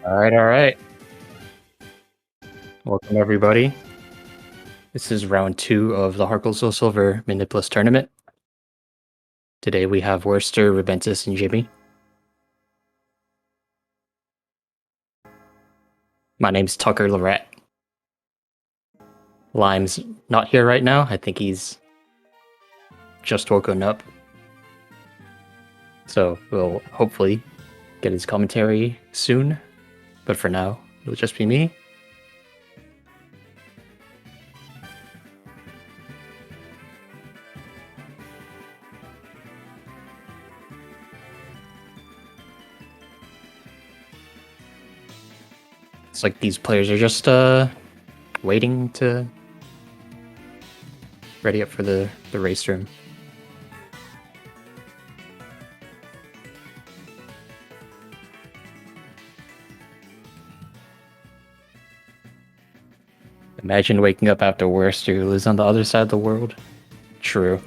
All right. Welcome everybody. This is round 2 of the Harkle Silver Manipless tournament. Today we have Werster, Rubentus, and Gimmy. My name's Tucker Lorette. Lime's not here right now. I think he's just woken up. So we'll hopefully get his commentary soon. But for now, it'll just be me. It's like these players are just waiting to ready up for the race room. Imagine waking up after Werster, who lives on the other side of the world. True.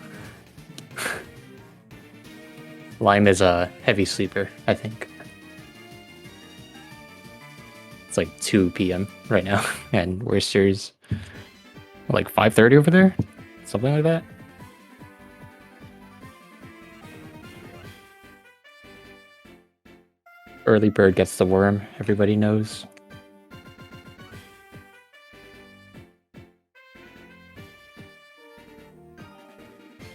Lime is a heavy sleeper, I think. It's like 2 p.m. right now, and Werster's like 5:30 over there? Something like that? Early bird gets the worm, everybody knows.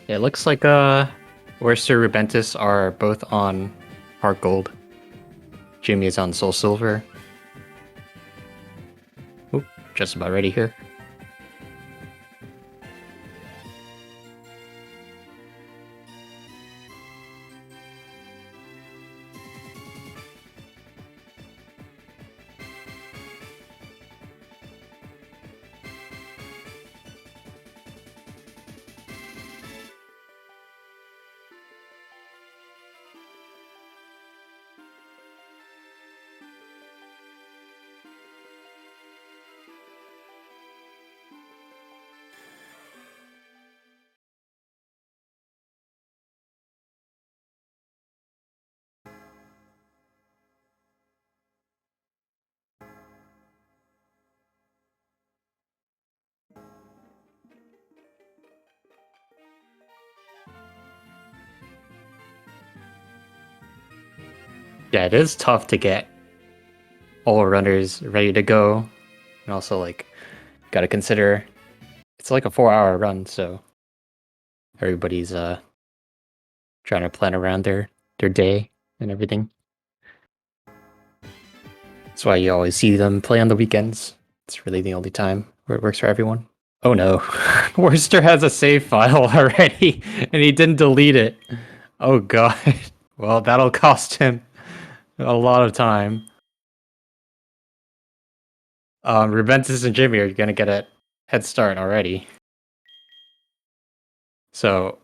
It looks like Werster, Rubentus are both on Heart Gold. Gimmy is on Soul Silver. Oop, just about ready here. Yeah, it is tough to get all runners ready to go. And also, like, gotta consider it's like a 4-hour run, so everybody's trying to plan around their day and everything. That's why you always see them play on the weekends. It's really the only time where it works for everyone. Oh no, Worcester has a save file already, and he didn't delete it. Oh god. Well, that'll cost him a lot of time. Rubentus and Gimmy are gonna get a head start already. So,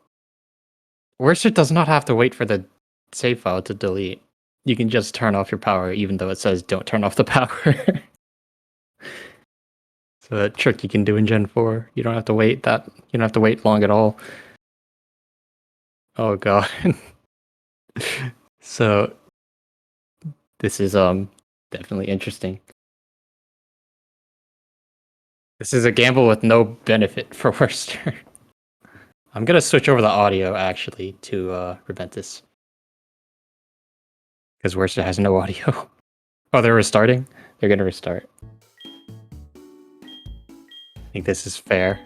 Worcester does not have to wait for the save file to delete. You can just turn off your power, even though it says don't turn off the power. So that trick you can do in Gen 4. You don't have to wait long at all. Oh god. So this is definitely interesting. This is a gamble with no benefit for Worcester. I'm gonna switch over the audio actually to Rubentus. Because Worcester has no audio. Oh, they're restarting? They're gonna restart. I think this is fair.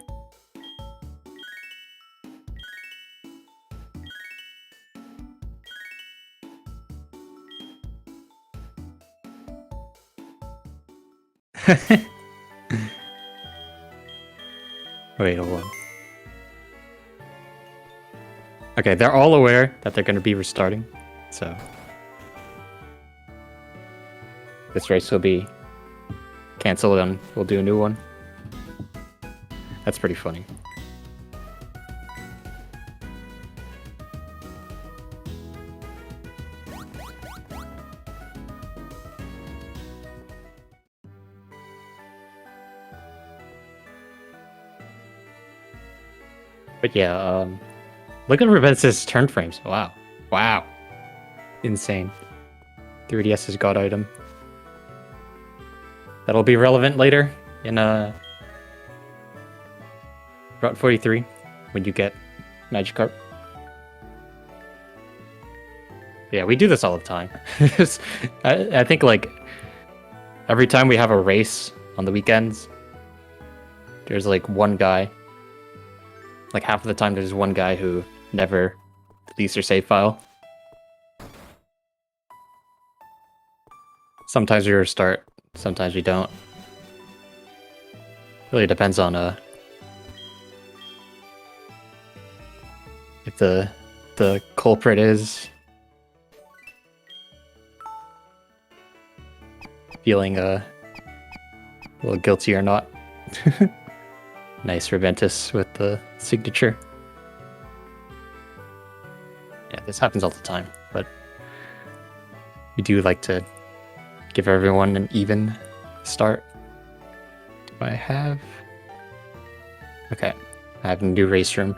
Wait, hold on. Okay, they're all aware that they're going to be restarting, so this race will be canceled and we'll do a new one. That's pretty funny. But yeah, look at Rubentus' turn frames. Wow. Insane. 3DS's god item. That'll be relevant later in Route 43 when you get Magikarp. Yeah, we do this all the time. I think like every time we have a race on the weekends, there's like one guy. Like half of the time, there's one guy who never deletes their save file. Sometimes we restart, sometimes we don't. Really depends on if the culprit is feeling a little guilty or not. Nice Rubentus with the signature. Yeah, this happens all the time, but we do like to give everyone an even start. Do I have... Okay, I have a new race room.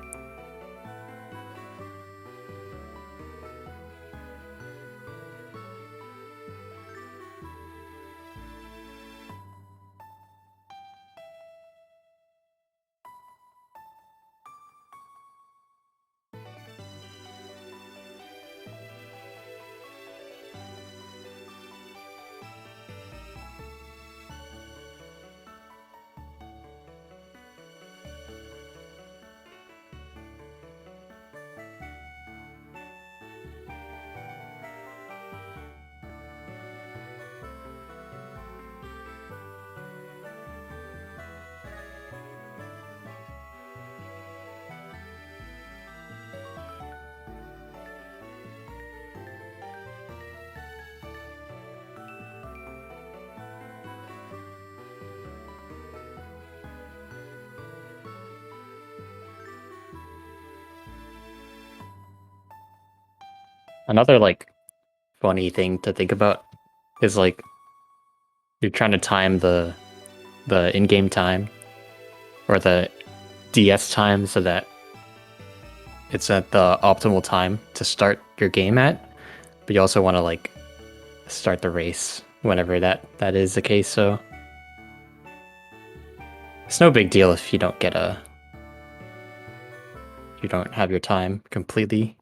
Another like funny thing to think about is like you're trying to time the in-game time or the DS time so that it's at the optimal time to start your game at, but you also want to like start the race whenever that is the case. So it's no big deal if you don't get you don't have your time completely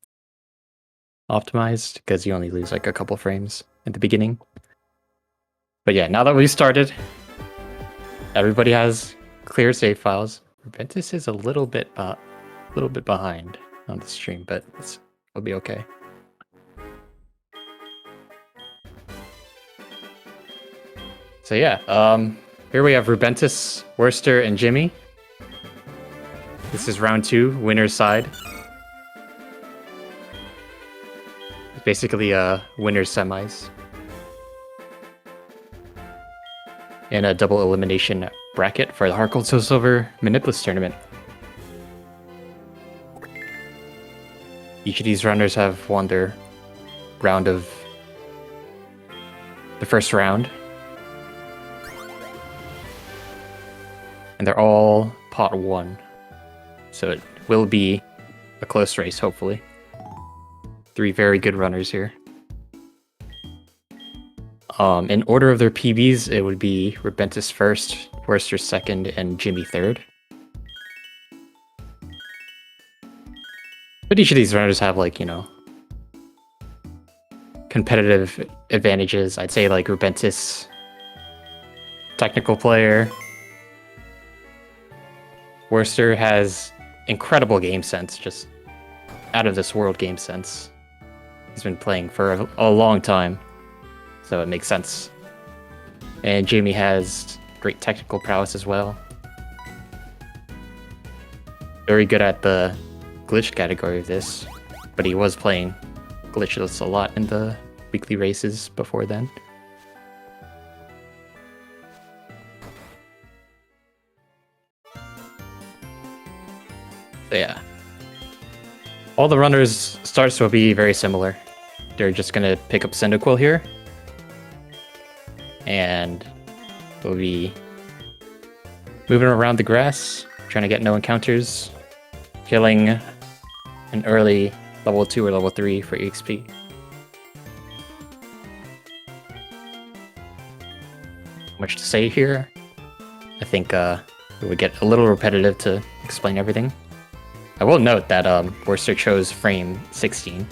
optimized because you only lose like a couple frames at the beginning. But yeah, now that we've started, everybody has clear save files. Rubentus is a little bit behind on the stream, but it'll be okay. So yeah, here we have Rubentus, Werster, and Gimmy. This is round 2, winner's side. It's basically winner's semis. And a double elimination bracket for the Hard Gold Soul Silver Manipless tournament. Each of these runners have won their round of the first round. And they're all pot 1. So it will be a close race, hopefully. 3 very good runners here. In order of their PBs, it would be Rubentus first, Werster second, and Gimmy third. But each of these runners have, like, you know, competitive advantages. I'd say, like, Rubentus, technical player. Werster has incredible game sense, just out of this world game sense. He's been playing for a long time, so it makes sense. And Gimmy has great technical prowess as well. Very good at the glitch category of this, but he was playing glitchless a lot in the weekly races before then. So yeah, all the runners' starts will be very similar. They're just gonna pick up Cyndaquil here, and we'll be moving around the grass, trying to get no encounters, killing an early level 2 or level 3 for EXP. much to say here. I think it would get a little repetitive to explain everything. I will note that Werster chose frame 16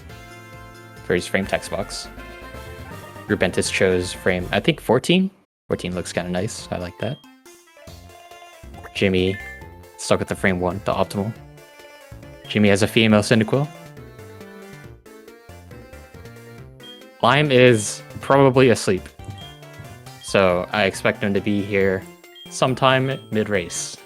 for his frame text box. Rubentus chose frame, I think 14? 14 looks kind of nice, I like that. Gimmy stuck with the frame 1, the optimal. Gimmy has a female Cyndaquil. Lime is probably asleep, so I expect him to be here sometime mid-race.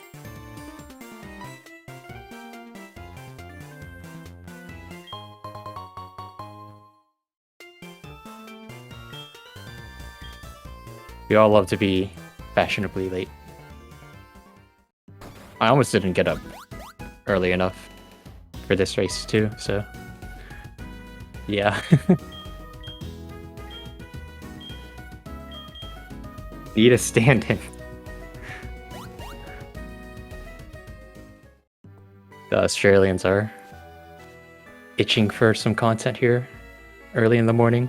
We all love to be fashionably late. I almost didn't get up early enough for this race too, so yeah. Need a stand-in. The Australians are itching for some content here early in the morning.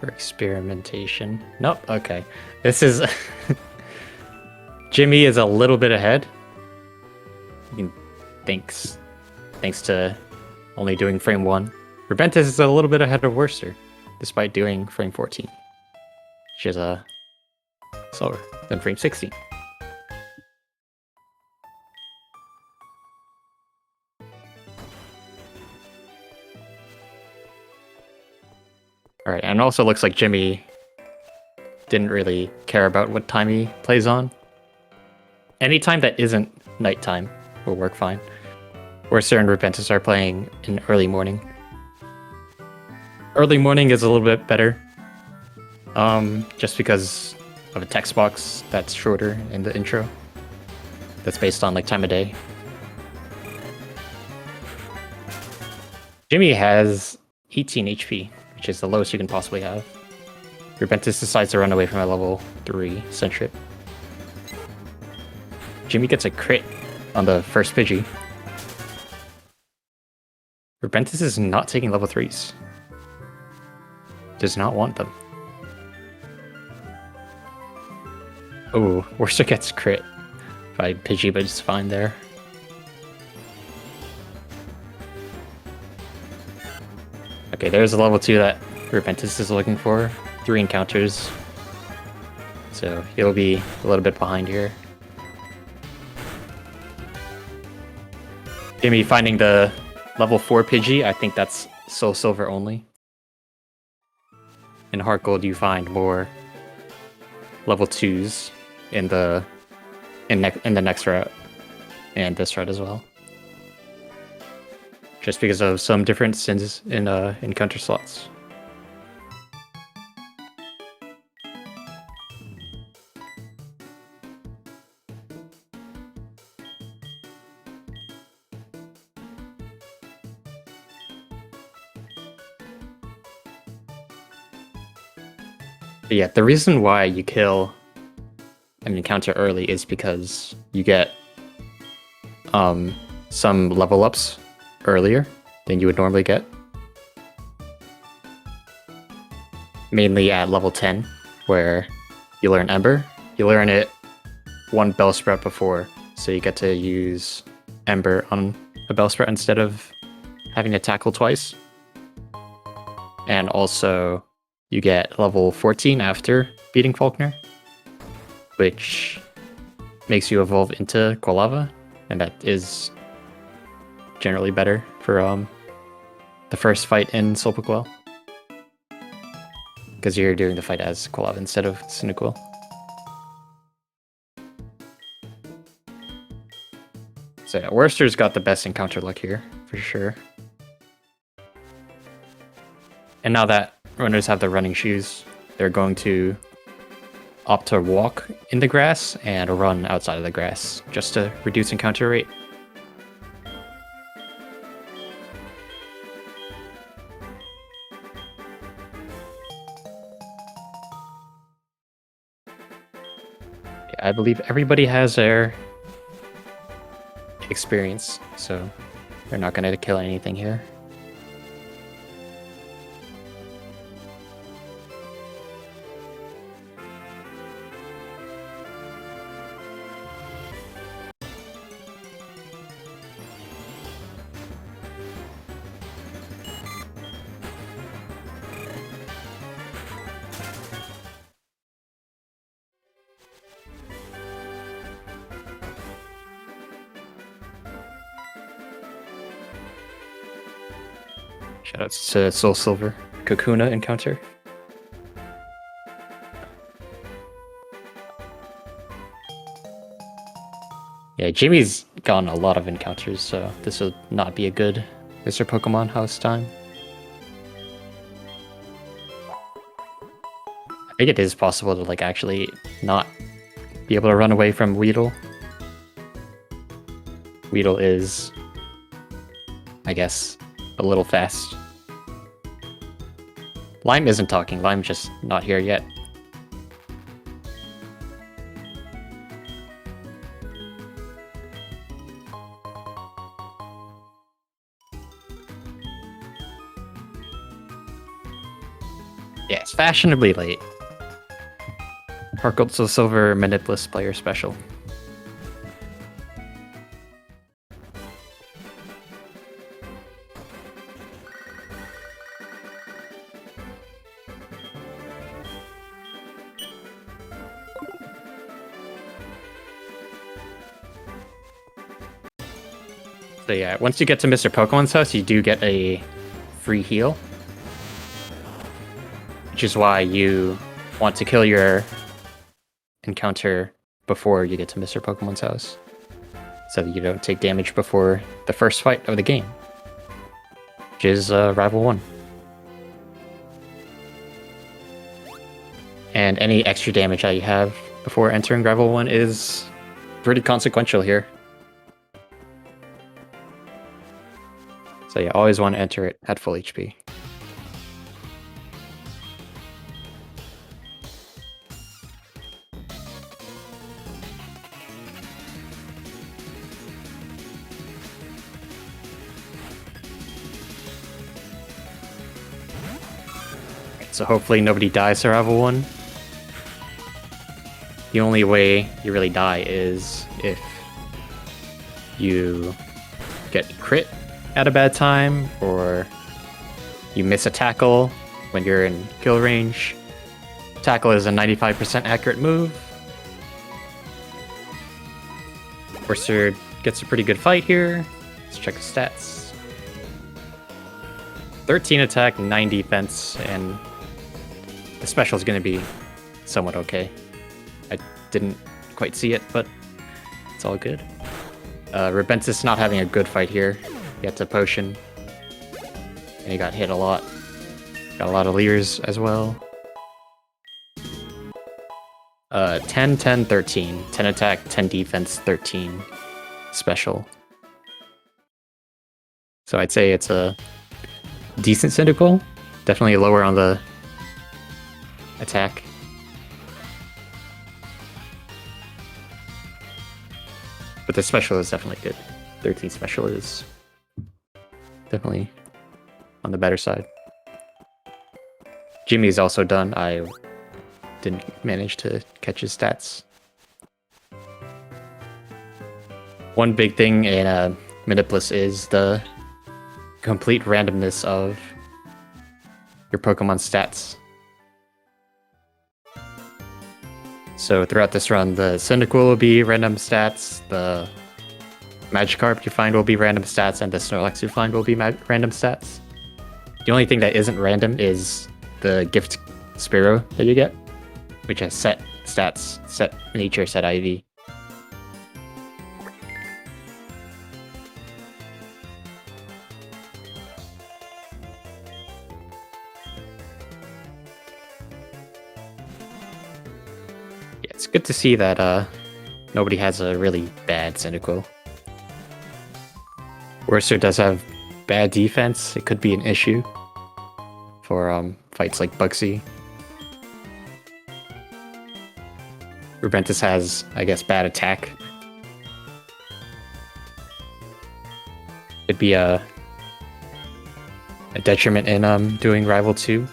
For experimentation. Nope, okay. This is... Gimmy is a little bit ahead. Thanks to only doing frame 1. Rubentus is a little bit ahead of Werster, despite doing frame 14. Which is slower than frame 16. Alright, and it also looks like Gimmy didn't really care about what time he plays on. Any time that isn't nighttime will work fine. Werster and Rubentus are playing in early morning. Early morning is a little bit better. Just because of a text box that's shorter in the intro. That's based on like time of day. Gimmy has 18 HP. Which is the lowest you can possibly have. Rubentus decides to run away from a level 3 Sentret. Gimmy gets a crit on the first Pidgey. Rubentus is not taking level 3s. Does not want them. Oh, Werster gets crit by Pidgey, but it's fine there. Okay, there's a level 2 that Rubentus is looking for. 3 encounters. So he'll be a little bit behind here. Gimmy finding the level 4 Pidgey, I think that's Soul Silver only. In Heart Gold you find more level 2s in the next route. And this route as well. Just because of some differences in encounter slots. But yeah, the reason why you kill an encounter early is because you get some level ups earlier than you would normally get. Mainly at level 10, where you learn Ember. You learn it one Bellsprout before, so you get to use Ember on a Bellsprout instead of having to tackle twice. And also, you get level 14 after beating Falkner, which makes you evolve into Quilava, and that is generally better for the first fight in Sulpaquil. Because you're doing the fight as Quilava instead of Cyndaquil. So yeah, Werster's got the best encounter luck here, for sure. And now that runners have the running shoes, they're going to opt to walk in the grass and run outside of the grass, just to reduce encounter rate. I believe everybody has their experience, so they're not gonna kill anything here. Shoutouts to Soul Silver Kakuna encounter. Yeah, Jimmy's gotten a lot of encounters, so this will not be a good Mr. Pokemon House time. I think it is possible to like actually not be able to run away from Weedle. Weedle is, I guess, a little fast. Lime isn't talking, Lime's just not here yet. Yeah, it's fashionably late. Harcourt Soul Silver Manipless player special. So yeah, once you get to Mr. Pokemon's house, you do get a free heal. Which is why you want to kill your encounter before you get to Mr. Pokemon's house. So that you don't take damage before the first fight of the game. Which is Rival 1. And any extra damage that you have before entering Rival 1 is pretty consequential here. So you always want to enter it at full HP. So hopefully nobody dies to Rival 1. The only way you really die is if you get crit at a bad time, or you miss a tackle when you're in kill range. Tackle is a 95% accurate move. Werster gets a pretty good fight here. Let's check his stats. 13 attack, 9 defense, and the special is going to be somewhat okay. I didn't quite see it, but it's all good. Rubentus not having a good fight here. He had to potion, and he got hit a lot. Got a lot of leers as well. 10, 10, 13. 10 attack, 10 defense, 13 special. So I'd say it's a decent Cyndaquil. Definitely lower on the attack. But the special is definitely good. 13 special is definitely on the better side. Gimmy is also done. I didn't manage to catch his stats. One big thing in Manipless is the complete randomness of your Pokemon stats. So throughout this run, the Cyndaquil will be random stats, the Magikarp you find will be random stats, and the Snorlax you find will be random stats. The only thing that isn't random is the Gift Spearow that you get, which has set stats, set nature, set IV. Yeah, it's good to see that nobody has a really bad Cyndaquil. Werster does have bad defense. It could be an issue for fights like Bugsy. Rubentus has, I guess, bad attack. It'd be a detriment in doing Rival 2.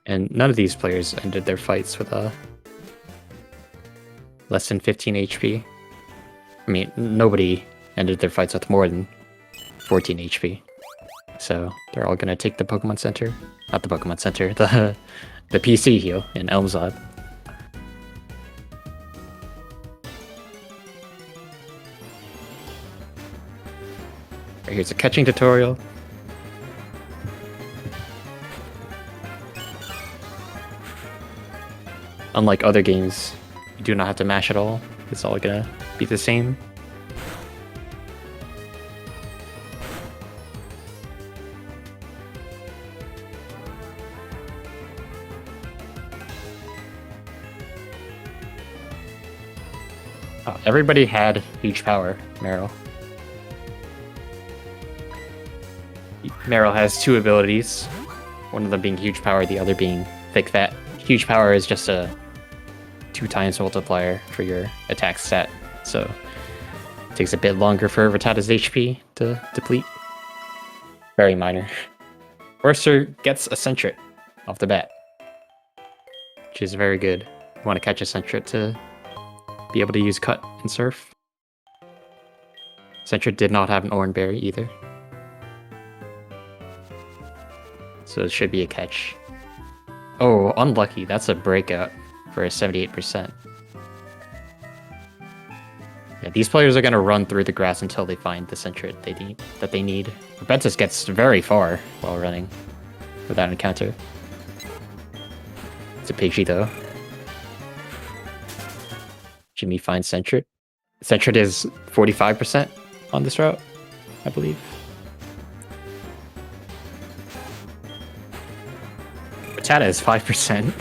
And none of these players ended their fights with less than 15 HP. I mean, nobody ended their fights with more than 14 HP. So they're all gonna take the Pokemon Center. Not the Pokemon Center, the PC heal in Elmzod. Right, here's a catching tutorial. Unlike other games, you do not have to mash at all. It's all gonna be the same. Oh, everybody had huge power, Meryl. Meryl has two abilities, one of them being huge power, the other being thick fat. Huge power is just a 2x multiplier for your attack stat, so it takes a bit longer for Rattata's HP to deplete. Very minor. Werster gets a Sentret off the bat, which is very good. You want to catch a Sentret to be able to use Cut and Surf. Sentret did not have an Oran Berry either, so it should be a catch. Oh, unlucky. That's a breakout for a 78%. Yeah, these players are going to run through the grass until they find the Sentret that they need. Rubentus gets very far while running for that encounter. It's a Pidgey though. Gimmy finds Sentret. Sentret is 45% on this route, I believe. Rattata is 5%.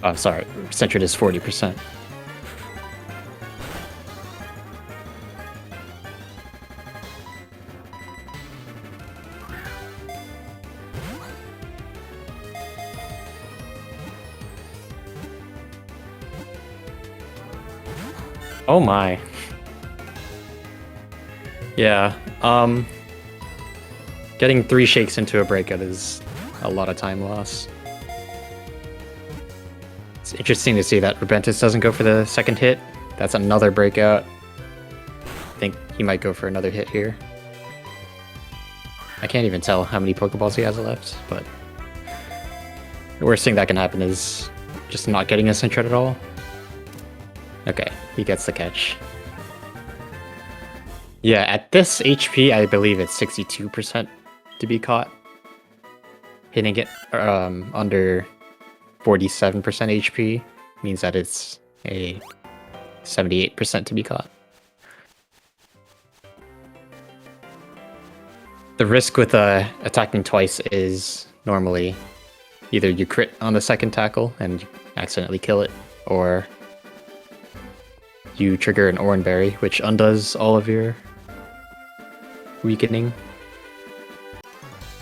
Oh, sorry. Sentret is 40%. Oh my. Yeah, getting 3 shakes into a breakout is a lot of time loss. It's interesting to see that Rubentus doesn't go for the second hit. That's another breakout. I think he might go for another hit here. I can't even tell how many Pokeballs he has left, but the worst thing that can happen is just not getting a Sentret at all. Okay, he gets the catch. Yeah, at this HP, I believe it's 62% to be caught. Hitting it under 47% HP means that it's a 78% to be caught. The risk with attacking twice is normally either you crit on the second tackle and accidentally kill it, or you trigger an Oran Berry, which undoes all of your weakening.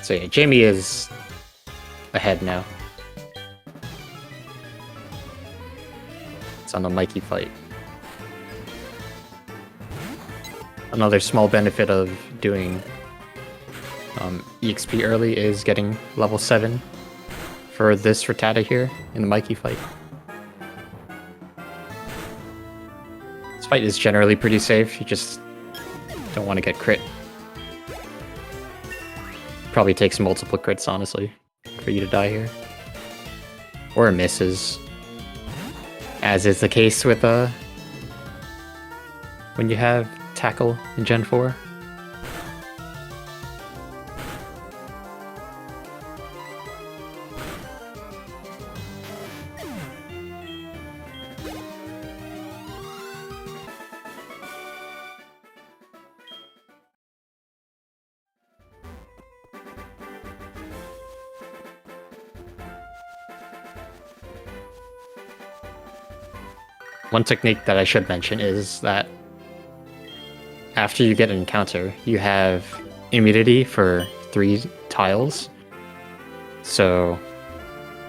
So yeah, Jamie is ahead now. It's on the Mikey fight. Another small benefit of doing EXP early is getting level 7 for this Rattata here in the Mikey fight. This fight is generally pretty safe, you just don't want to get crit. Probably takes multiple crits, honestly, for you to die here. Or misses. As is the case with when you have Tackle in Gen 4. One technique that I should mention is that after you get an encounter, you have immunity for 3 tiles. So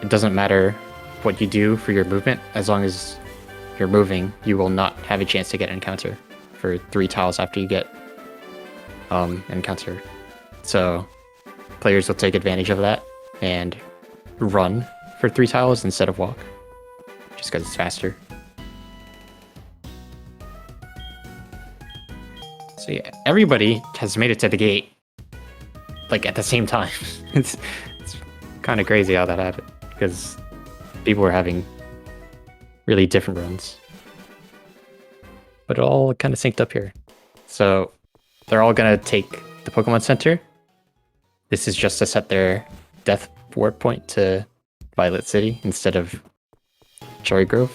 it doesn't matter what you do for your movement, as long as you're moving, you will not have a chance to get an encounter for 3 tiles after you get encounter. So players will take advantage of that and run for 3 tiles instead of walk, just because it's faster. So yeah, everybody has made it to the gate, like, at the same time. it's kind of crazy how that happened, because people were having really different runs. But it all kind of synced up here. So they're all gonna take the Pokemon Center. This is just to set their death ward point to Violet City instead of Cherry Grove,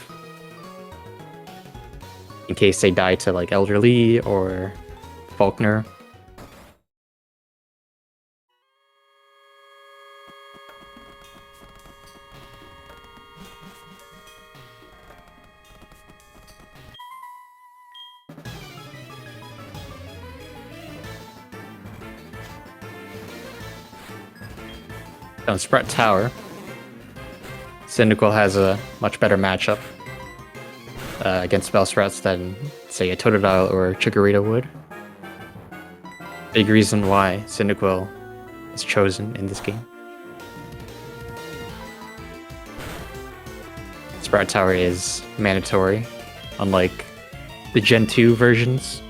in case they die to like Elderly or Faulkner. On Sprout Tower, Cyndaquil has a much better matchup against Bellsprouts than, say, a Totodile or Chikorita would. Big reason why Cyndaquil is chosen in this game. Sprout Tower is mandatory, unlike the Gen 2 versions.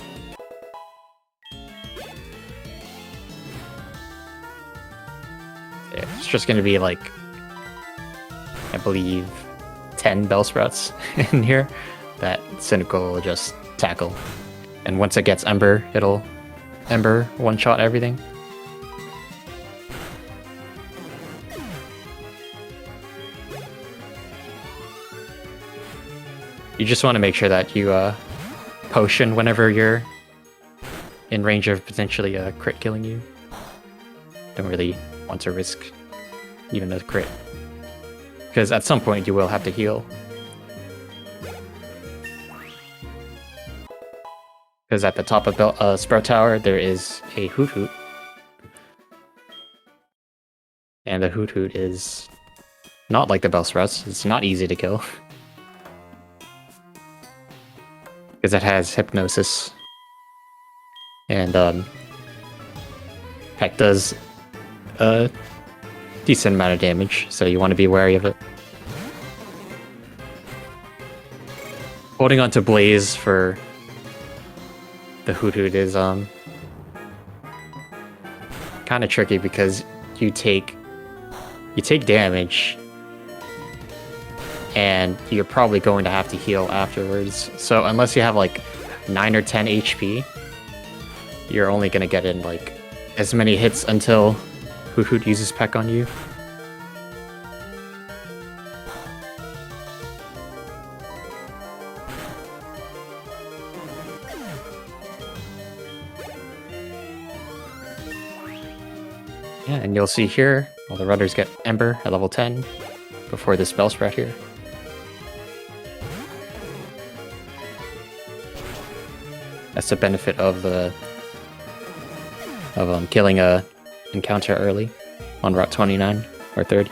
It's just going to be like, I believe, 10 Bellsprouts in here that Cyndaquil will just tackle. And once it gets Ember, it'll Ember one-shot everything. You just want to make sure that you potion whenever you're in range of potentially a crit killing you. Don't really want to risk even a crit, because at some point you will have to heal. Because at the top of Sprout Tower there is a Hoot, and the Hoot is not like the Bellsprouts. It's not easy to kill, because it has Hypnosis, and Peck does a decent amount of damage, so you want to be wary of it. Holding on to Blaze for the Hoot is kind of tricky, because you take damage and you're probably going to have to heal afterwards. So unless you have like 9 or 10 HP, you're only going to get in like as many hits until Hoot uses Peck on you. Yeah, and you'll see here, all the runners get Ember at level 10 before this Bellsprout here. That's the benefit of killing a encounter early on Route 29 or 30.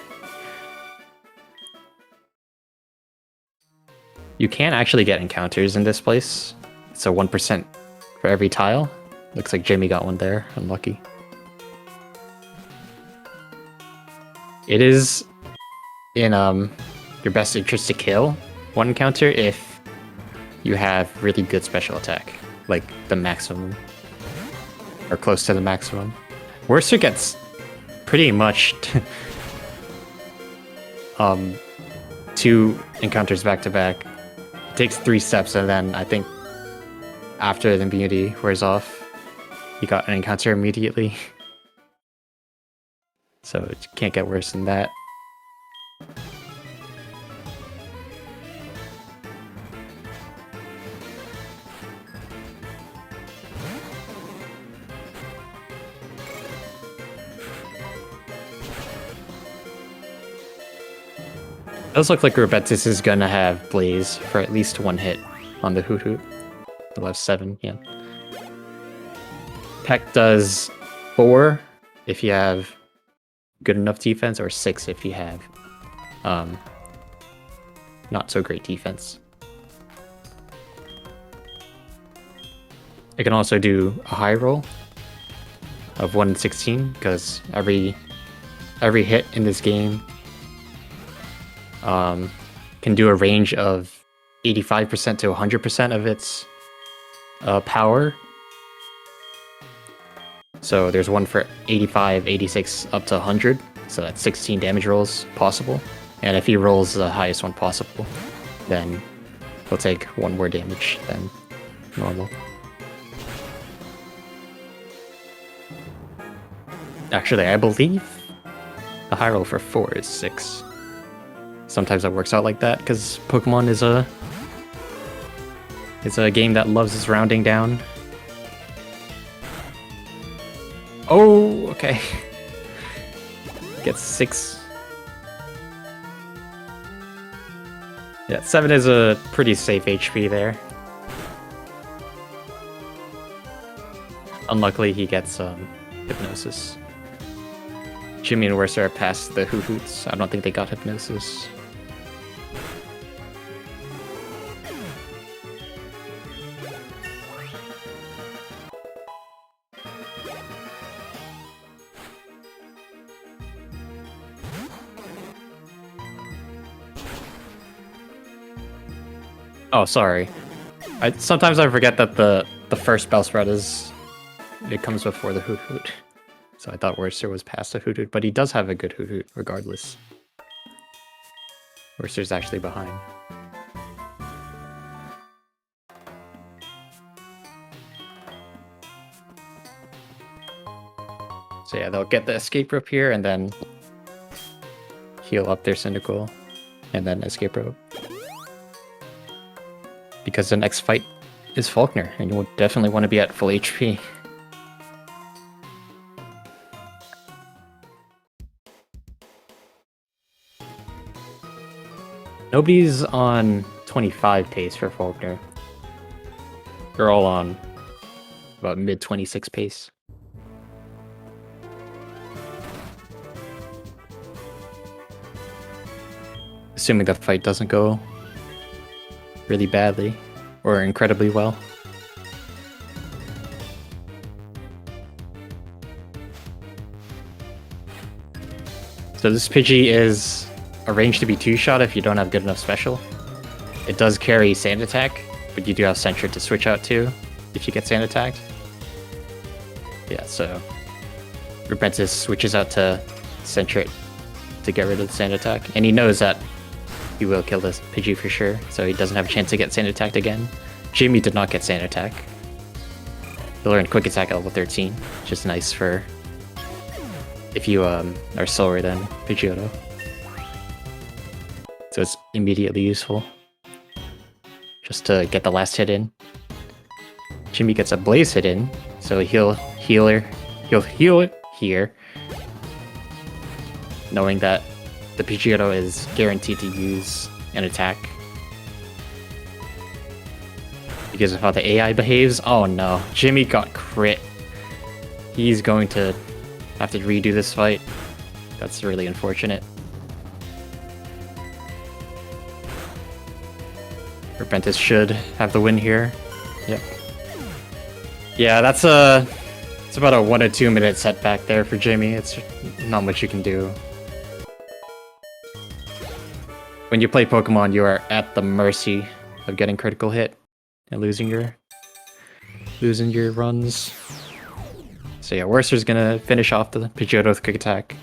You can actually get encounters in this place. It's a 1% for every tile. Looks like Jimmy got one there. Unlucky. It is in your best interest to kill one encounter if you have really good special attack, like the maximum or close to the maximum. Werster gets pretty much 2 encounters back to back. It takes 3 steps, and then I think after the immunity wears off, you got an encounter immediately. So it can't get worse than that. Does look like Rubentus is gonna have Blaze for at least one hit on the Hoot Hoot. He'll have 7, yeah. Peck does 4 if you have good enough defense, or 6 if you have not so great defense. It can also do a high roll of 1 in 16, because every hit in this game can do a range of 85% to 100% of its power. So there's one for 85, 86, up to 100. So that's 16 damage rolls possible. And if he rolls the highest one possible, then he'll take 1 more damage than normal. Actually, I believe the high roll for 4 is 6. Sometimes that works out like that, because Pokemon is a game that loves its rounding down. Oh, okay. Gets 6. Yeah, 7 is a pretty safe HP there. Unluckily, he gets Hypnosis. Gimmy and Werster are past the Hoot Hoots. I don't think they got Hypnosis. Oh, sorry. Sometimes I forget that the first Bellsprout it comes before the Hoot Hoot. So I thought Werster was past the Hoot Hoot, but he does have a good Hoot Hoot regardless. Werster's actually behind. So yeah, they'll get the escape rope here and then heal up their Cyndaquil and then escape rope. Because the next fight is Faulkner, and you will definitely want to be at full HP. Nobody's on 25 pace for Faulkner. They're all on about mid 26 pace. Assuming the fight doesn't go really badly or incredibly well. So this Pidgey is arranged to be 2-shot if you don't have good enough special. It does carry Sand Attack, but you do have Sentret to switch out to if you get Sand Attacked. Yeah, so Rubentus switches out to Sentret to get rid of the Sand Attack, and he knows that he will kill this Pidgey for sure, so he doesn't have a chance to get Sand Attacked again. Gimmy did not get Sand Attack. He learned Quick Attack at level 13, which is nice for if you are slower than Pidgeotto. So it's immediately useful just to get the last hit in. Gimmy gets a Blaze hit in, so he'll heal it here, knowing that the Pidgeotto is guaranteed to use an attack. Because of how the AI behaves. Oh no, Gimmy got crit. He's going to have to redo this fight. That's really unfortunate. Rubentus should have the win here. Yep. Yeah, that's it's about a 1 to 2 minute setback there for Gimmy. It's not much you can do. When you play Pokemon, you are at the mercy of getting critical hit and losing your runs. So yeah, Werster's gonna finish off the Pidgeotto with Quick Attack.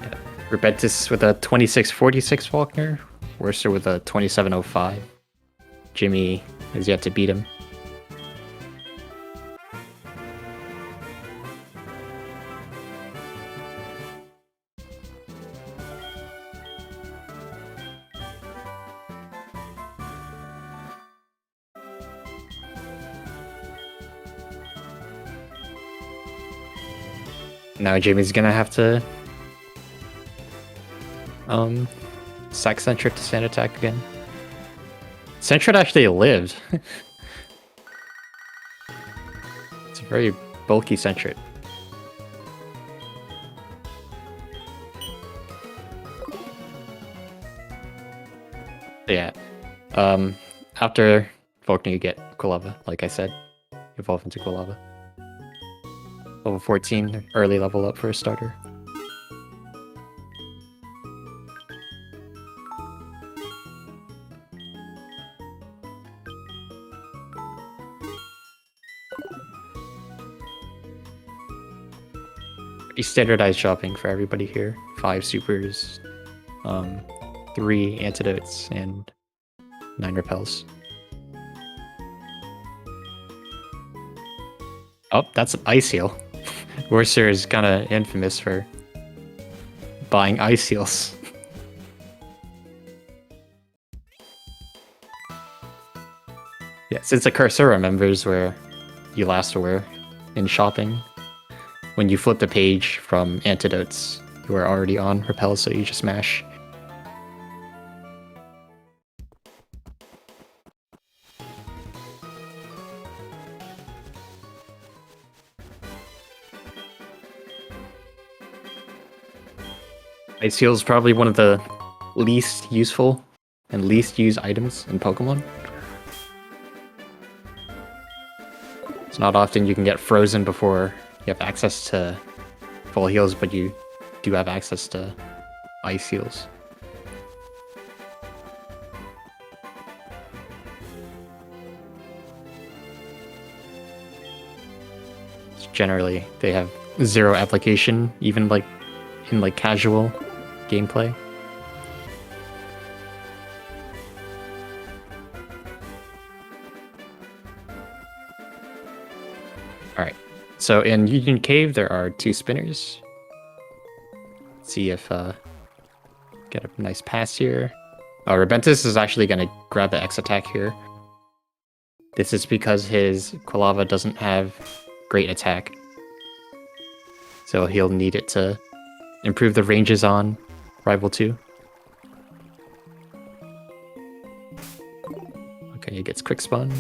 Yeah. Rubentus with a 2646 Faulkner, Werster with a 2705. Gimmy has yet to beat him. Now Jimmy's gonna have to sack Sentret to stand attack again. Sentret actually lived. It's a very bulky Sentret. Yeah. After Volkner, you get Quilava, like I said. Evolve into Quilava. Level 14, early level up for a starter. Pretty standardized shopping for everybody here. 5 supers, 3 antidotes, and 9 repels. Oh, that's an Ice Heal. Werster is kind of infamous for buying Ice Heals. Yeah, since the cursor remembers where you last were in shopping, when you flip the page from antidotes, you are already on repel, so you just mash. Ice Heal is probably one of the least useful and least used items in Pokemon. It's not often you can get frozen before you have access to full heals, but you do have access to Ice Heals. Generally, they have 0 application, even like in like casual gameplay. Alright, so in Union Cave there are 2 spinners. Let's see if get a nice pass here. Oh, Rubentus is actually gonna grab the X attack here. This is because his Quilava doesn't have great attack. So he'll need it to improve the ranges on Rival 2. Okay, he gets Quick Spun.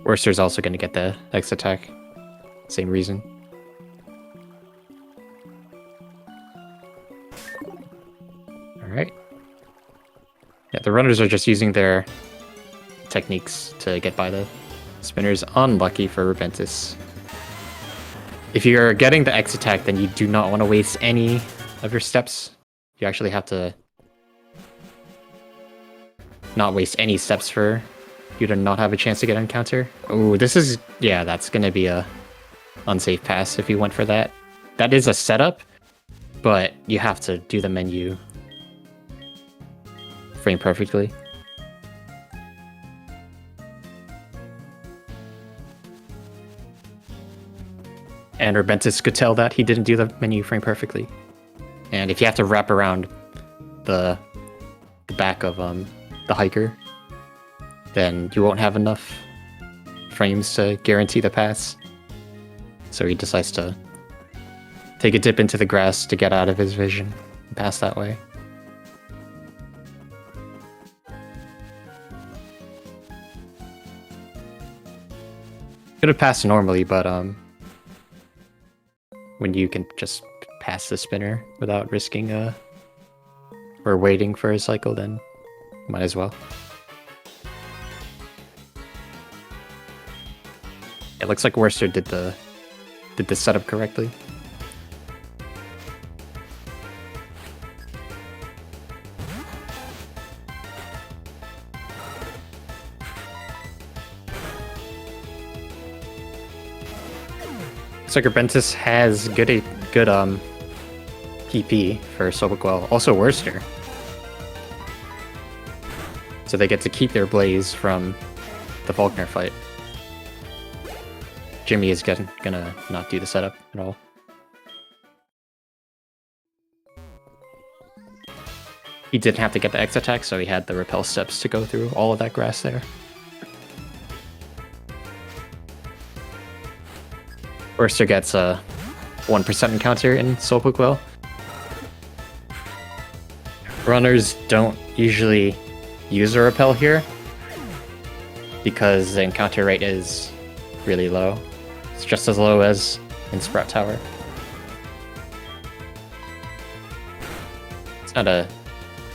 Werster's also going to get the X attack. Same reason. Alright. Yeah, the runners are just using their techniques to get by the spinners. Unlucky for Rubentus. If you're getting the X attack, then you do not want to waste any of your steps. You actually have to not waste any steps for you to not have a chance to get an encounter. Oh, this is... yeah, that's going to be a unsafe pass if you went for that. That is a setup, but you have to do the menu frame perfectly. And Rubentus could tell that he didn't do the menu frame perfectly. And if you have to wrap around the back of the hiker, then you won't have enough frames to guarantee the pass. So he decides to take a dip into the grass to get out of his vision and pass that way. Could have passed normally, but when you can just pass the spinner without risking or waiting for a cycle, then might as well. It looks like Werster did the setup correctly. Looks like Rubentus has good PP for Sobaquel. Also Werster. So they get to keep their Blaze from the Volkner fight. Gimmy is gonna not do the setup at all. He didn't have to get the X attack, so he had the repel steps to go through all of that grass there. Werster gets a 1% encounter in Soulbook Well. Runners don't usually use a repel here because the encounter rate is really low. It's just as low as in Sprout Tower. It's not a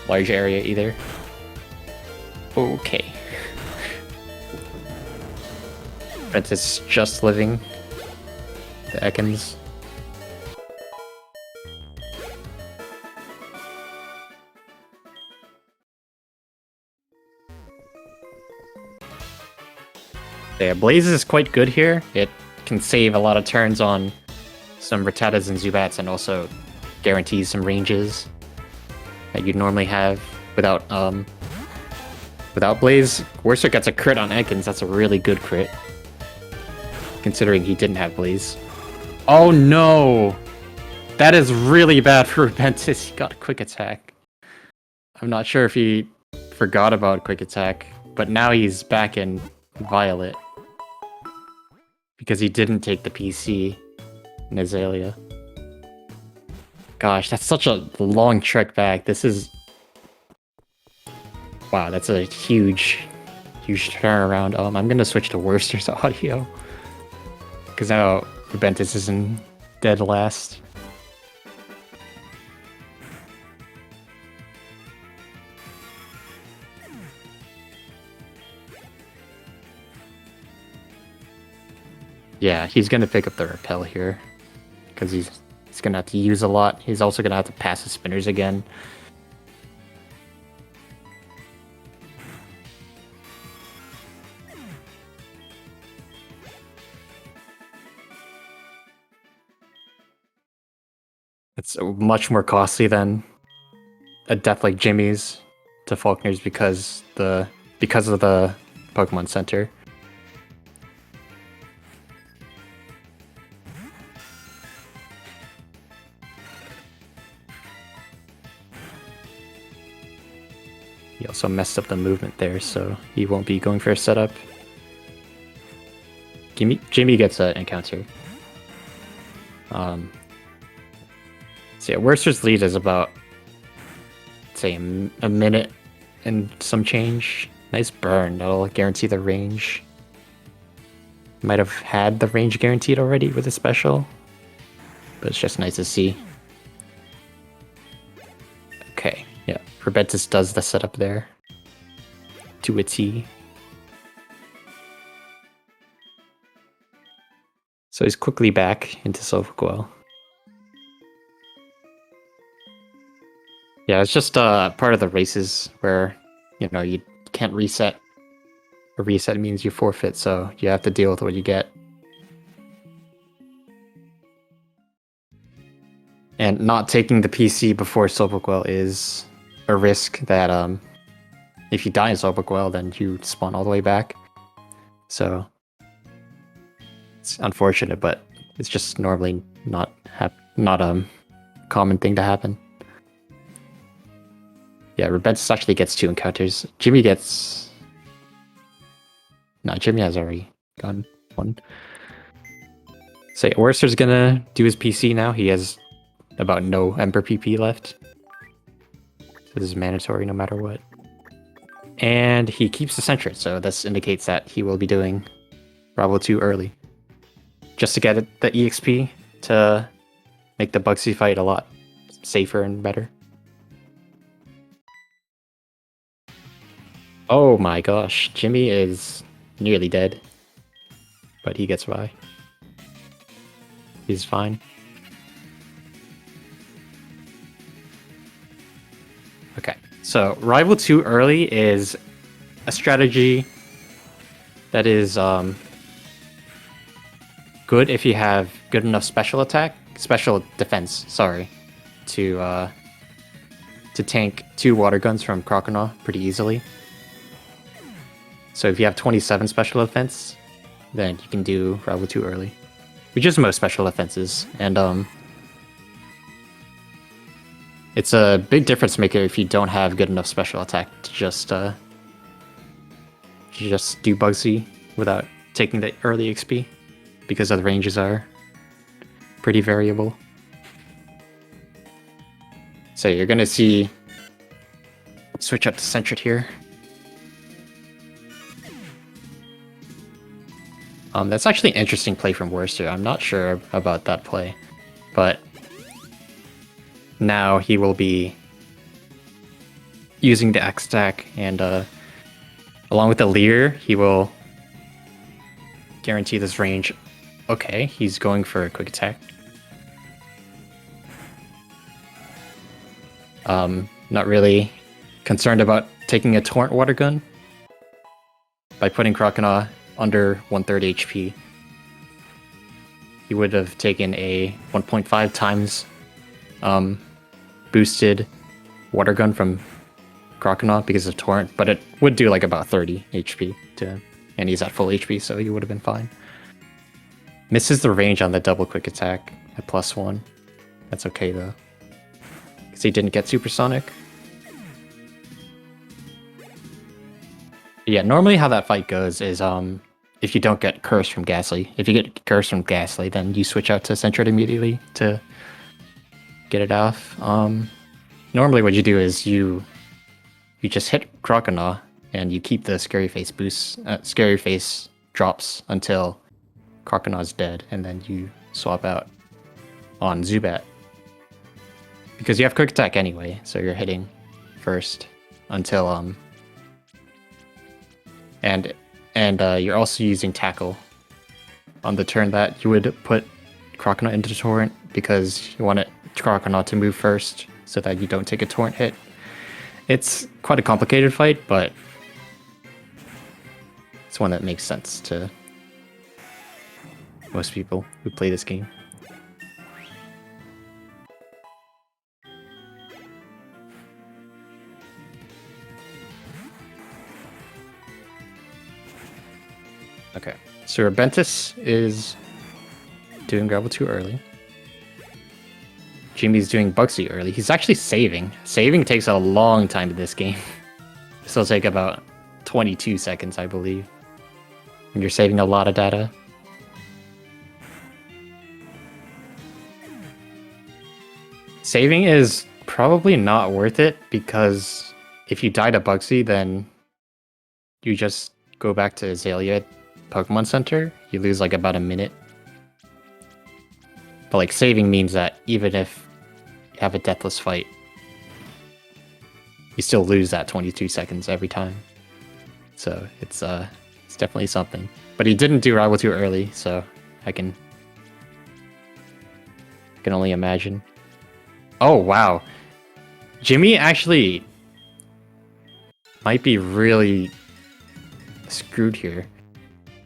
large area either. Okay. Rubentus just living the Ekans. Yeah, Blaze is quite good here. It can save a lot of turns on some Rattatas and Zubats and also guarantees some ranges that you'd normally have without Blaze. Werster gets a crit on Ekans. That's a really good crit, considering he didn't have Blaze. Oh no! That is really bad for Rubentus. He got a quick attack. I'm not sure if he forgot about quick attack, but now he's back in Violet because he didn't take the PC in Azalea. Gosh, that's such a long trek back. This is... Wow, that's a huge turnaround. I'm gonna switch to Werster's audio because now Rubentus is in dead last. Yeah, he's gonna pick up the repel here because he's gonna have to use a lot. He's also gonna have to pass the spinners again. It's much more costly than a death like Gimmy's to Faulkner's because of the Pokemon Center. He also messed up the movement there, so he won't be going for a setup. Gimmy gets an encounter. So yeah, Werster's lead is about, say, a minute and some change. Nice burn. That'll guarantee the range. Might have had the range guaranteed already with a special, but it's just nice to see. Okay, yeah. Rubentus does the setup there to a T. So he's quickly back into Soulbook Well. Yeah, it's just part of the races where, you know, you can't reset. A reset means you forfeit, so you have to deal with what you get. And not taking the PC before Soulbook Well is a risk that if you die in Soulbook Well, then you spawn all the way back. So it's unfortunate, but it's just normally not a common thing to happen. Yeah, Rubentus actually gets 2 encounters. Gimmy gets... No, Gimmy has already gotten 1. So yeah, Werster's gonna do his PC now. He has about no Ember PP left. So this is mandatory no matter what. And he keeps the Sentret, so this indicates that he will be doing Bravo 2 early. Just to get the EXP to make the Bugsy fight a lot safer and better. Oh my gosh, Gimmy is nearly dead, but he gets by. He's fine. Okay, so Rival 2 early is a strategy that is good if you have good enough special defense, sorry, to tank 2 water guns from Croconaw pretty easily. So if you have 27 special defense, then you can do Rival 2 early. Which is most special defenses, and it's a big difference maker if you don't have good enough special attack to just do Bugsy without taking the early XP, because of the ranges are pretty variable. So you're gonna see switch up to centered here. That's actually an interesting play from Werster. I'm not sure about that play, but now he will be using the X stack, and along with the Leer, he will guarantee this range. Okay, he's going for a quick attack. Not really concerned about taking a Torrent Water Gun by putting Croconaw under 1/3 HP. He would have taken a 1.5 times boosted Water Gun from Croconaw because of Torrent, but it would do like about 30 HP to him, and he's at full HP, so he would have been fine. Misses the range on the double quick attack at +1. That's okay though, because he didn't get Supersonic. Yeah, normally how that fight goes is if you don't get cursed from Ghastly. If you get cursed from Ghastly, then you switch out to Centred immediately to get it off. Normally what you do is you just hit Croconaw and you keep the Scary Face boosts, Scary Face drops until Croconaw's dead, and then you swap out on Zubat. Because you have quick attack anyway, so you're hitting first until and you're also using Tackle on the turn that you would put Croconaw into the Torrent, because you want Croconaw to move first so that you don't take a Torrent hit. It's quite a complicated fight, but it's one that makes sense to most people who play this game. Okay, so Rubentus is doing Gravel 2 early. Jimmy's doing Bugsy early. He's actually saving. Saving takes a long time in this game. This will take about 22 seconds, I believe. And you're saving a lot of data. Saving is probably not worth it, because if you die to Bugsy, then you just go back to Azalea at Pokemon Center. You lose like about a minute. But like saving means that even if you have a deathless fight, you still lose that 22 seconds every time. So it's definitely something. But he didn't do Rival 2 early, so I can only imagine. Oh wow. Gimmy actually might be really screwed here.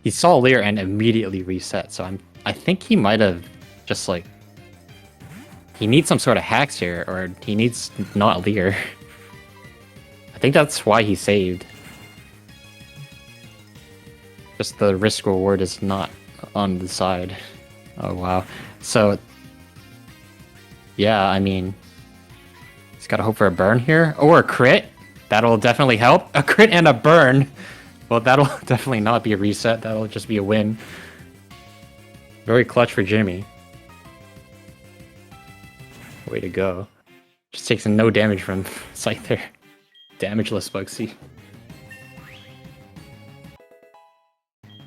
He saw Leer and immediately reset, so I think he might have just like, he needs some sort of hacks here, or he needs not Leer. I think that's why he saved. Just the risk reward is not on the side. Oh wow. So yeah, I mean, he's gotta hope for a burn here, or a crit. That'll definitely help. A crit and a burn. Well, that'll definitely not be a reset. That'll just be a win. Very clutch for Gimmy. Way to go. Just takes no damage from Scyther. Damageless Bugsy.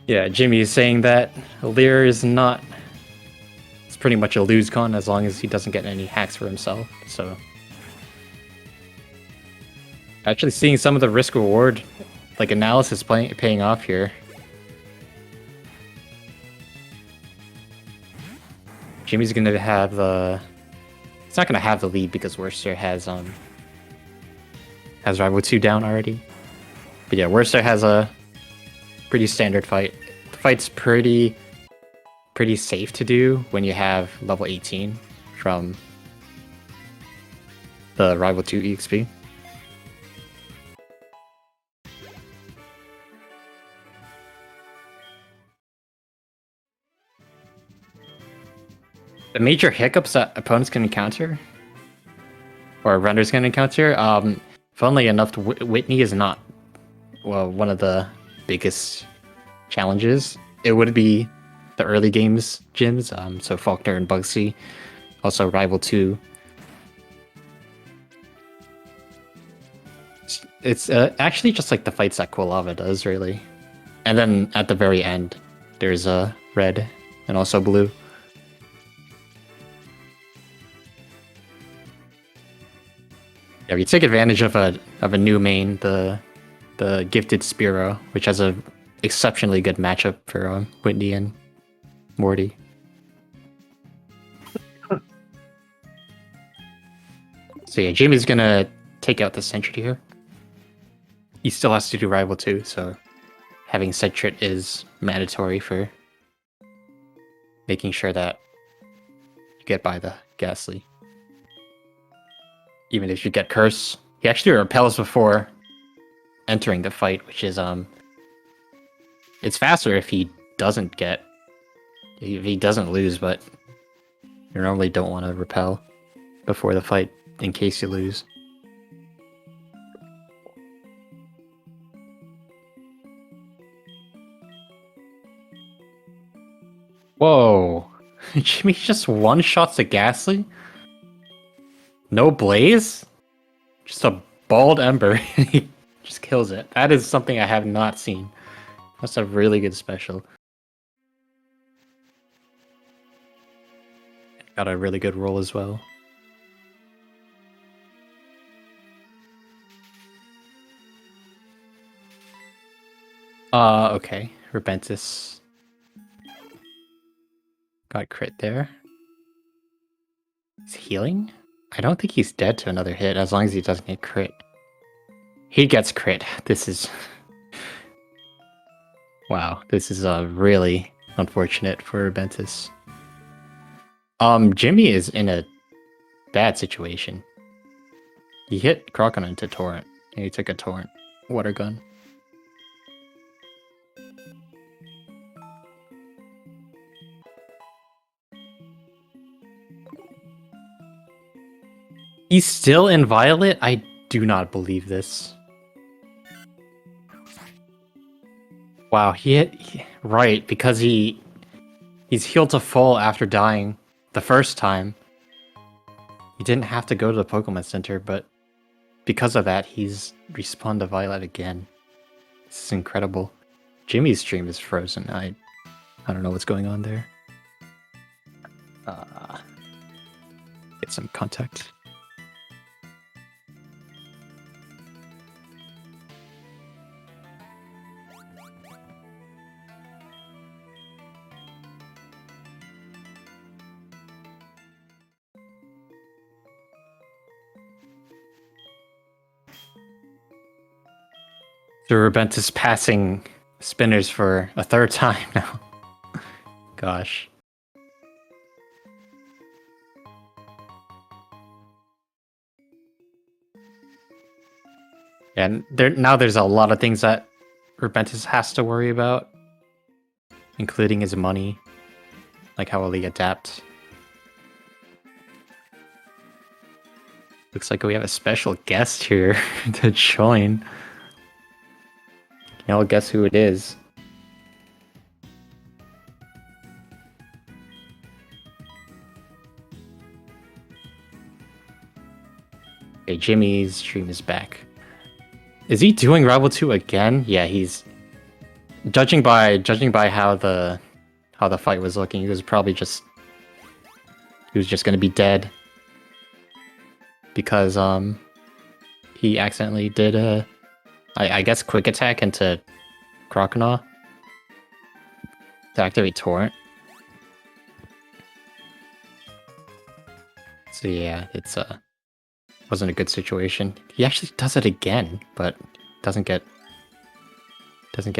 Yeah, Gimmy is saying that Leer is not... It's pretty much a lose con as long as he doesn't get any hacks for himself, so... Actually seeing some of the risk-reward like analysis paying off here. Jimmy's gonna have the... He's not gonna have the lead because Werster has Rival 2 down already. But yeah, Werster has a pretty standard fight. The fight's pretty safe to do when you have level 18 from the Rival 2 EXP. The major hiccups that opponents can encounter, or runners can encounter, funnily enough, Whitney is not, well, one of the biggest challenges. It would be the early games gyms. So Faulkner and Bugsy, also Rival 2. It's actually just like the fights that Quilava does, really. And then at the very end, there's red and also blue. Yeah, we take advantage of a new main, the gifted Spearow, which has a exceptionally good matchup for Whitney and Morty. So yeah, Jimmy's gonna take out the sentry here. He still has to do Rival 2, so having Sentret is mandatory for making sure that you get by the Ghastly. Even if you get Curse. He actually repels before entering the fight, which is it's faster if he doesn't lose, but you normally don't want to repel before the fight in case you lose. Whoa. Jimmy just one-shots a Ghastly? No Blaze? Just a bald Ember. He just kills it. That is something I have not seen. That's a really good special. Got a really good roll as well. Okay. Rubentus got crit there. He's healing? I don't think he's dead to another hit as long as he doesn't get crit. He gets crit. This is... Wow, this is really unfortunate for Rubentus. Jimmy is in a bad situation. He hit Crocodile into Torrent, and he took a Torrent water gun. He's still in Violet? I do not believe this. Wow, he hit... Right, because he's healed to full after dying the first time. He didn't have to go to the Pokemon Center, but because of that, he's respawned to Violet again. This is incredible. Jimmy's stream is frozen. I don't know what's going on there. Get some contact. So Rubentus passing spinners for a third time now. Gosh. And now there's a lot of things that Rubentus has to worry about, including his money. Like how will he adapt? Looks like we have a special guest here to join. Can y'all guess who it is? Okay, Jimmy's stream is back. Is he doing Rival 2 again? Yeah, he's judging by how the fight was looking. He was just gonna be dead because he accidentally did I guess quick attack into Croconaw to activate Torrent. So yeah, it's wasn't a good situation. He actually does it again, but doesn't get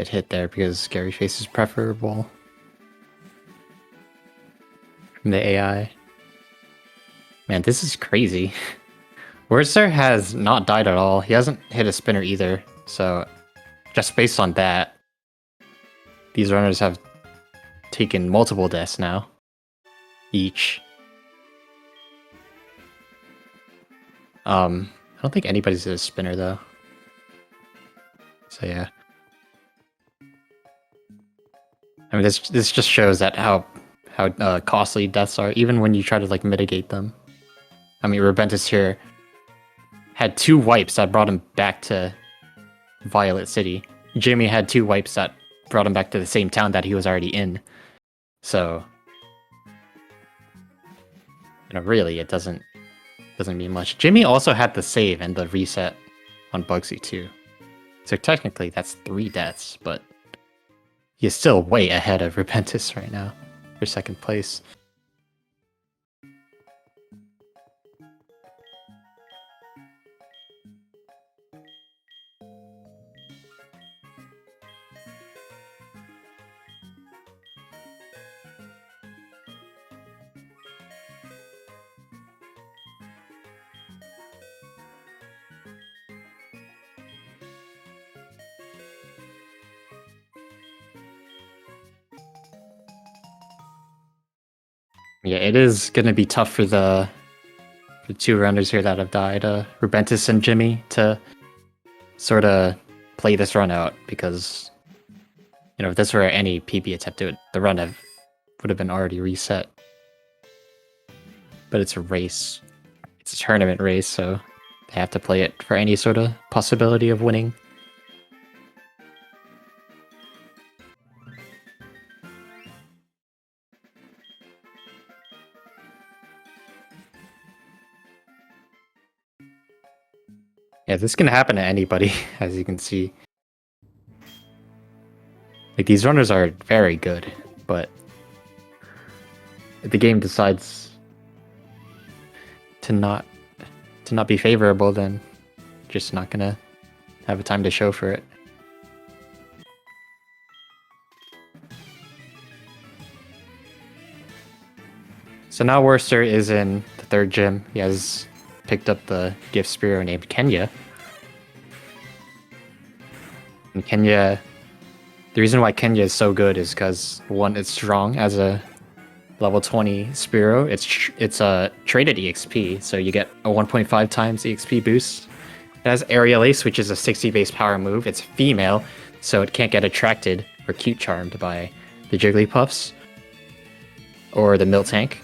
hit there because Scary Face is preferable from the AI. Man, this is crazy. Werster has not died at all. He hasn't hit a spinner either. So just based on that, these runners have taken multiple deaths now. Each. I don't think anybody's hit a spinner though. So yeah. I mean, this just shows that how costly deaths are, even when you try to like mitigate them. I mean, Rubentus here had 2 wipes that brought him back to Violet City. Gimmy had 2 wipes that brought him back to the same town that he was already in. So, really, it doesn't mean much. Gimmy also had the save and the reset on Bugsy too. So technically, that's 3 deaths, but he's still way ahead of Rubentus right now for 2nd place. Yeah, it is going to be tough for the 2 rounders here that have died, Rubentus and Gimmy, to sort of play this run out, because if this were any PB attempt, the run would have been already reset. But it's a race. It's a tournament race, so they have to play it for any sort of possibility of winning. Yeah, this can happen to anybody, as you can see. Like, these runners are very good, but if the game decides to not be favorable, then just not gonna have a time to show for it. So now Werster is in the 3rd gym. He has picked up the gift Spearow named Kenya. And Kenya, the reason why Kenya is so good is because, 1, it's strong as a level 20 Spearow. It's a traded EXP, so you get a 1.5 times EXP boost. It has Aerial Ace, which is a 60 base power move. It's female, so it can't get attracted or cute charmed by the Jigglypuffs or the Miltank.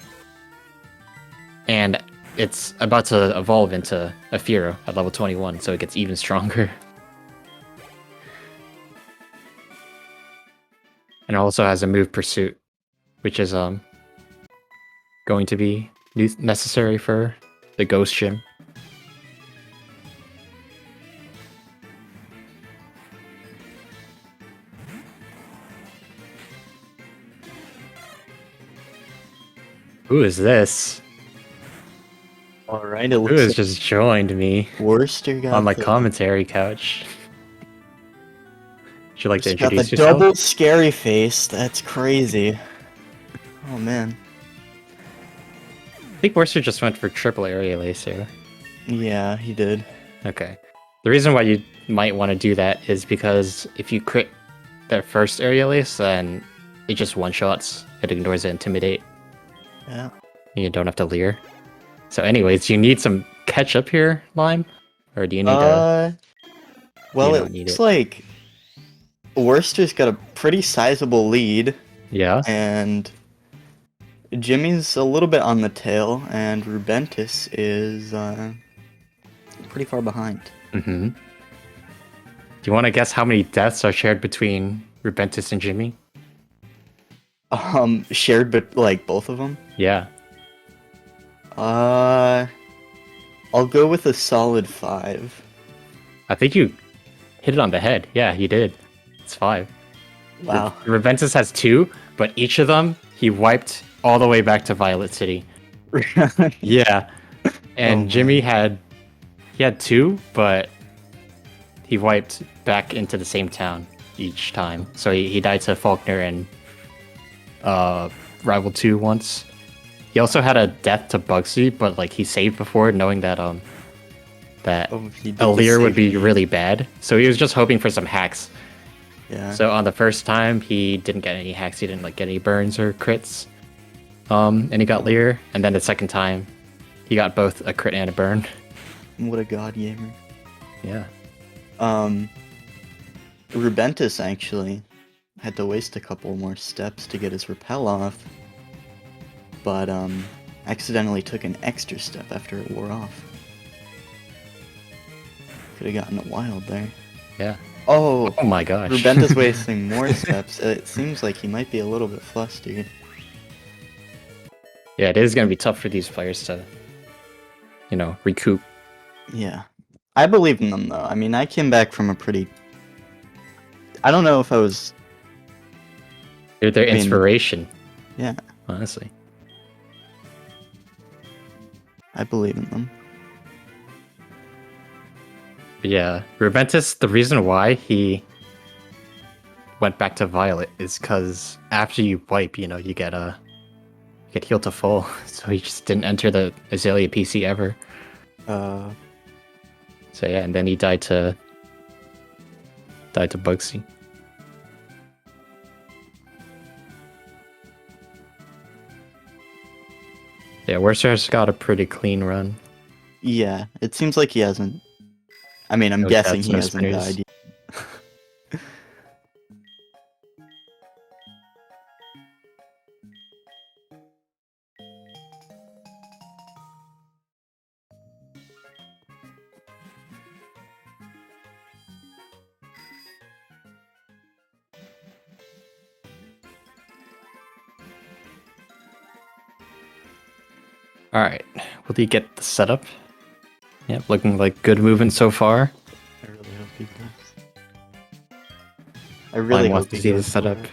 And it's about to evolve into a Fearow at level 21, so it gets even stronger. And it also has a move Pursuit, which is going to be necessary for the Ghost Gym. Who is this? All right, Who has just joined me Werster got on my commentary couch? Would you like to introduce got the yourself? double scary face. That's crazy. Oh man. I think Werster just went for triple Aerial Ace here. Yeah, he did. Okay. The reason why you might want to do that is because if you crit that first Aerial Ace, then it just one-shots. It ignores the Intimidate. Yeah. And you don't have to Leer. So anyways, do you need some catch-up here, Lime? Or do you need well, you it looks like Werster's got a pretty sizable lead. Yeah. And Jimmy's a little bit on the tail, and Rubentus is pretty far behind. Mm-hmm. Do you want to guess how many deaths are shared between Rubentus and Gimmy? Shared, but like both of them? Yeah. I'll go with a solid 5. I think you hit it on the head. Yeah, you did. It's 5. Wow. Rubentus has 2, but each of them he wiped all the way back to Violet City. Yeah. And Gimmy had 2, but he wiped back into the same town each time. So he died to Faulkner and Rival 2 once. He also had a death to Bugsy, but like he saved before, knowing that Aleer would be really bad. So he was just hoping for some hacks. Yeah. So on the first time, he didn't get any hacks. He didn't like get any burns or crits. And he got Leer. And then the second time, he got both a crit and a burn. What a god gamer. Yeah. Rubentus actually had to waste a couple more steps to get his repel off, but accidentally took an extra step after it wore off. Could have gotten it wild there. Yeah. Oh, Oh my gosh. Rubentus wasting more steps. It seems like he might be a little bit flustered. Yeah, it is going to be tough for these players to, you know, recoup. Yeah. I believe in them, though. I mean, I came back from a pretty... I don't know if I was... They're their I mean, inspiration, yeah, honestly. I believe in them. But yeah, Rubentus, the reason why he went back to Violet is because after you wipe, you know, you get healed to full. So he just didn't enter the Azalea PC ever. So yeah, and then he died to Bugsy. Yeah, Werster has got a pretty clean run. Yeah, it seems like he hasn't... I mean, I'm No guessing deaths, he no hasn't spinners. died yet. Alright, will he get the setup? Yep, looking like good movement so far. I really hope he does. I really Lime hope wants to he see the goes for setup. it.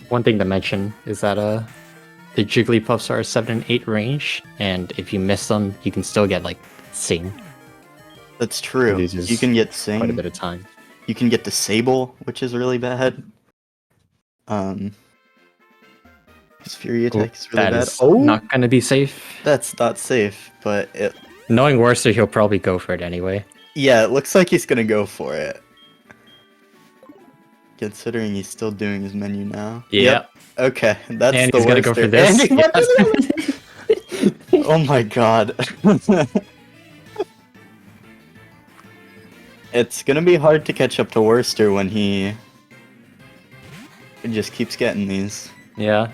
One thing to mention is that the Jigglypuffs are 7 and 8 range, and if you miss them, you can still get like Sing. That's true. Loses You can get quite a Sing. bit of time. You can get Disable, which is really bad. His Fury attack is really That bad. is Oh, not going to be safe. that's not safe, but it... Knowing Worcester, he'll probably go for it anyway. Yeah, it looks like he's gonna go for it. Considering he's still doing his menu now. Yeah. Yep. Okay, that's And the he's gonna worst. go for this. And he went for the- Oh my god. It's gonna be hard to catch up to Worcester when he just keeps getting these. Yeah.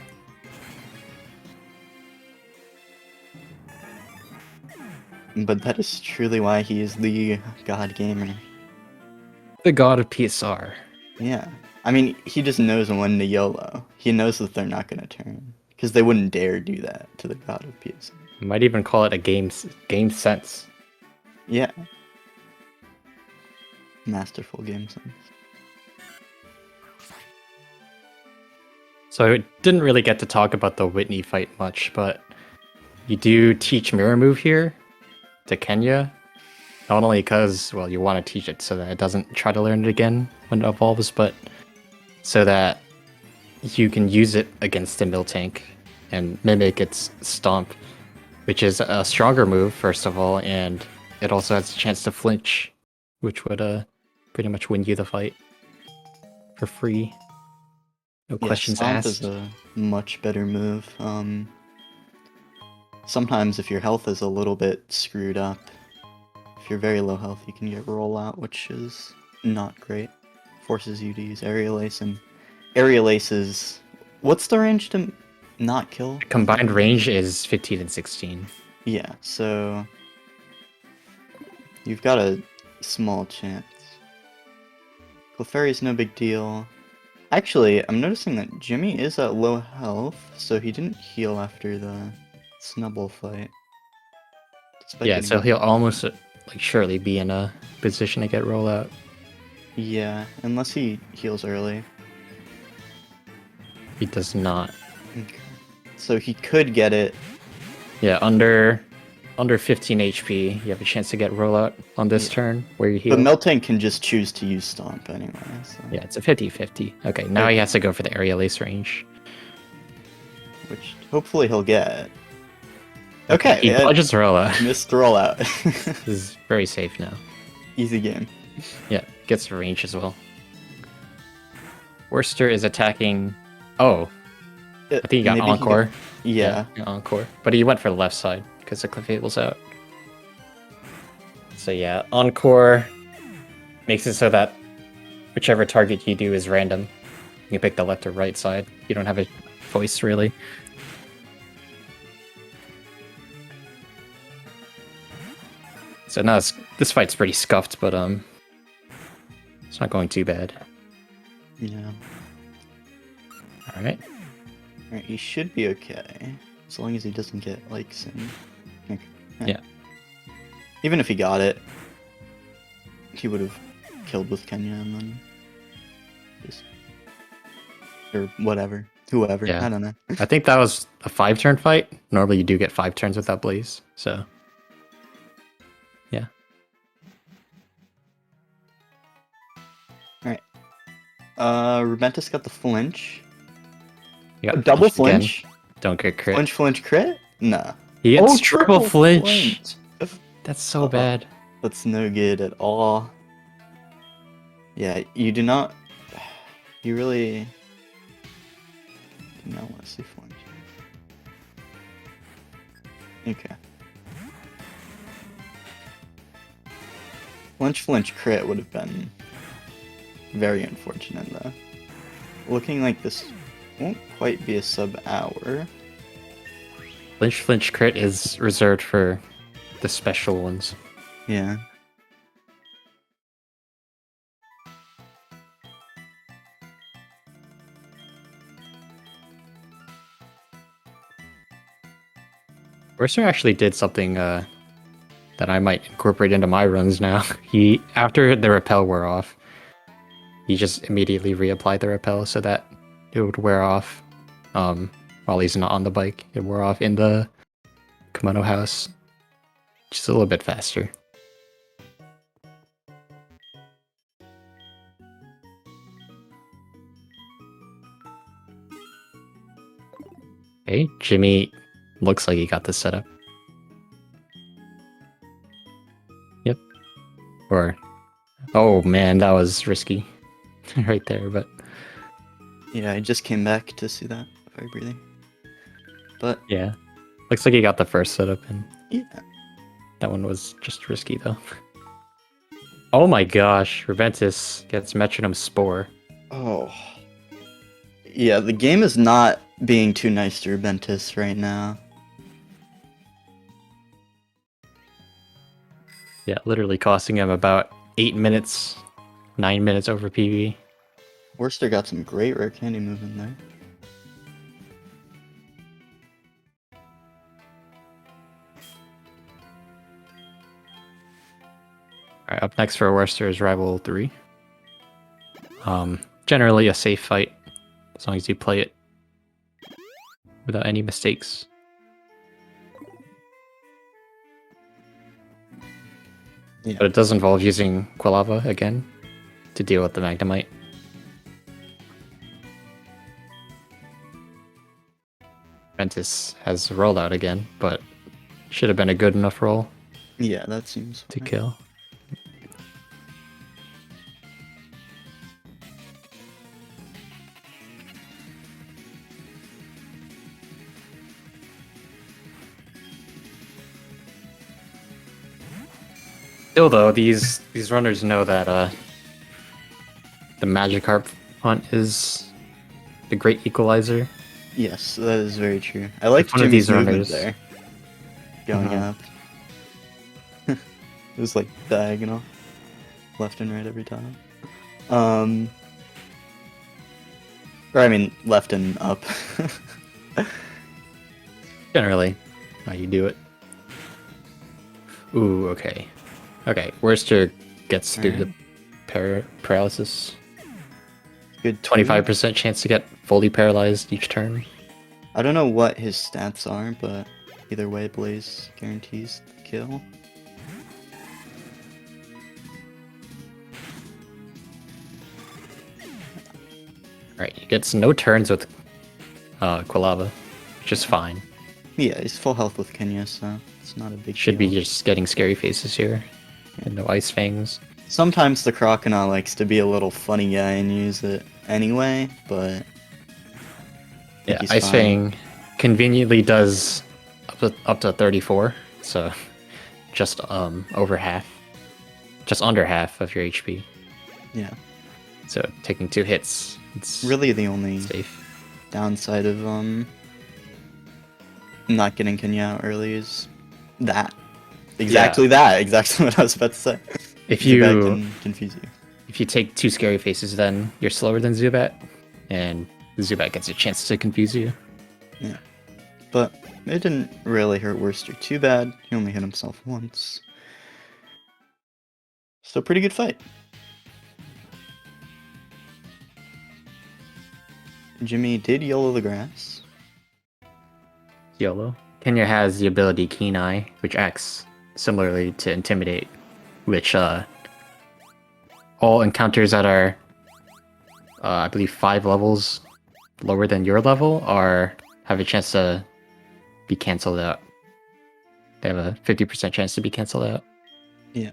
But that is truly why he is the god gamer. The god of PSR. Yeah. I mean, he just knows when to YOLO. He knows that they're not gonna turn. Because they wouldn't dare do that to the god of PSR. Might even call it a game sense. Yeah. Masterful game sense. So I didn't really get to talk about the Whitney fight much, but you do teach Mirror Move here to Kenya. Not only because, well, you want to teach it so that it doesn't try to learn it again when it evolves, but so that you can use it against the Miltank and mimic its Stomp, which is a stronger move, first of all, and it also has a chance to flinch, which would pretty much win you the fight for free. No questions Stomp asked. is a much better move. Sometimes if your health is a little bit screwed up, if you're very low health, you can get rollout, which is not great. Forces you to use Aerial Ace, and Aerial Ace is... What's the range to not kill? Combined range is 15 and 16. Yeah, so... You've got a small chance. Clefairy's no big deal. Actually, I'm noticing that Gimmy is at low health, so he didn't heal after the Snubble fight. Despite Yeah, getting- so he'll almost like surely be in a position to get rollout. Yeah, unless he heals early. He does not. Okay. So he could get it. Yeah, under under 15 HP, you have a chance to get rollout on this Yeah. turn where you But heal. Meltank can just choose to use Stomp anyway. So. Yeah, it's a 50-50. Okay, now he has to go for the aerial ace range. Which hopefully he'll get. He Okay, dodges rollout. missed rollout. This is very safe now. Easy game. Yeah, gets the range as well. Werster is attacking. Oh, I think he got Maybe Encore. Yeah. Encore. But he went for the left side because the Cliff Fable's out. So yeah, Encore makes it so that whichever target you do is random. You can pick the left or right side. You don't have a choice, really. So now this fight's pretty scuffed, but it's not going too bad. Yeah. Alright. Alright, he should be okay. As long as he doesn't get, like, some... Okay. Yeah. Even if he got it, he would have killed with Kenya and then... just... or whatever. Whoever. Yeah. I don't know. I think that was a 5-turn fight. Normally you do get 5 turns without Blaze, so... yeah. Alright. Rubentus got the flinch. You got A double flinched again. flinch? Don't get crit. Flinch, crit? Nah. He gets triple triple flinch. That's so bad. That's no good at all. Yeah, you do not... You really... do not want to see flinch. Okay. Flinch crit would have been very unfortunate though. Looking like this won't quite be a sub-hour. Flinch crit is reserved for the special ones. Yeah. Werster actually did something that I might incorporate into my runs now. He, after the repel wore off, he just immediately reapplied the repel so that it would wear off while he's not on the bike. It wore off in the kimono house, just a little bit faster. Okay, Gimmy looks like he got this set up. Yep. Or, oh man, that was risky right there, but... Yeah, I just came back to see that fire breathing. But... yeah. Looks like he got the first setup, and yeah. That one was just risky, though. Oh my gosh, Rubentus gets Metronome Spore. Oh. Yeah, the game is not being too nice to Rubentus right now. Yeah, literally costing him about 8 minutes, 9 minutes over PV. Werster got some great rare candy movement there. Alright, up next for Werster is Rival 3. Generally a safe fight, as long as you play it without any mistakes. Yeah. But it does involve using Quilava again to deal with the Magnemite. Rubentus has rolled out again, but should have been a good enough roll Yeah, that seems to fine. kill. Still though, these runners know that the Magikarp hunt is the great equalizer. Yes, that is very true. I like one of Jimmy's these movement runners. there. Going up. It was like diagonal. Left and right every time. Or I mean, left and up. Generally, how you do it. Ooh, okay. Okay, Werster gets through the paralysis. Good 25% chance to get fully paralyzed each turn. I don't know what his stats are, but Either way, Blaze guarantees the kill. Right, he gets no turns with Quilava, which is fine. Yeah, he's full health with Kenya, so it's not a big Should be deal. just getting scary faces here. And no ice fangs. Sometimes the Crocodile likes to be a little funny guy and use it anyway, but I think Yeah, he's ice fine. fang conveniently does up to 34, so just over half, just under half of your HP. Yeah. So taking 2 hits, it's Really the only safe. downside of not getting Kenya out early is that. Exactly that. Exactly what I was about to say. If Zubat you can confuse you. if you take 2 scary faces, then you're slower than Zubat, and Zubat gets a chance to confuse you. Yeah. But it didn't really hurt Worster too bad. He only hit himself once. So pretty good fight. Gimmy did YOLO the grass. YOLO. Kenya has the ability Keen Eye, which acts similarly to Intimidate, which all encounters that are, I believe, 5 levels lower than your level have a chance to be cancelled out. They have a 50% chance to be cancelled out. Yeah.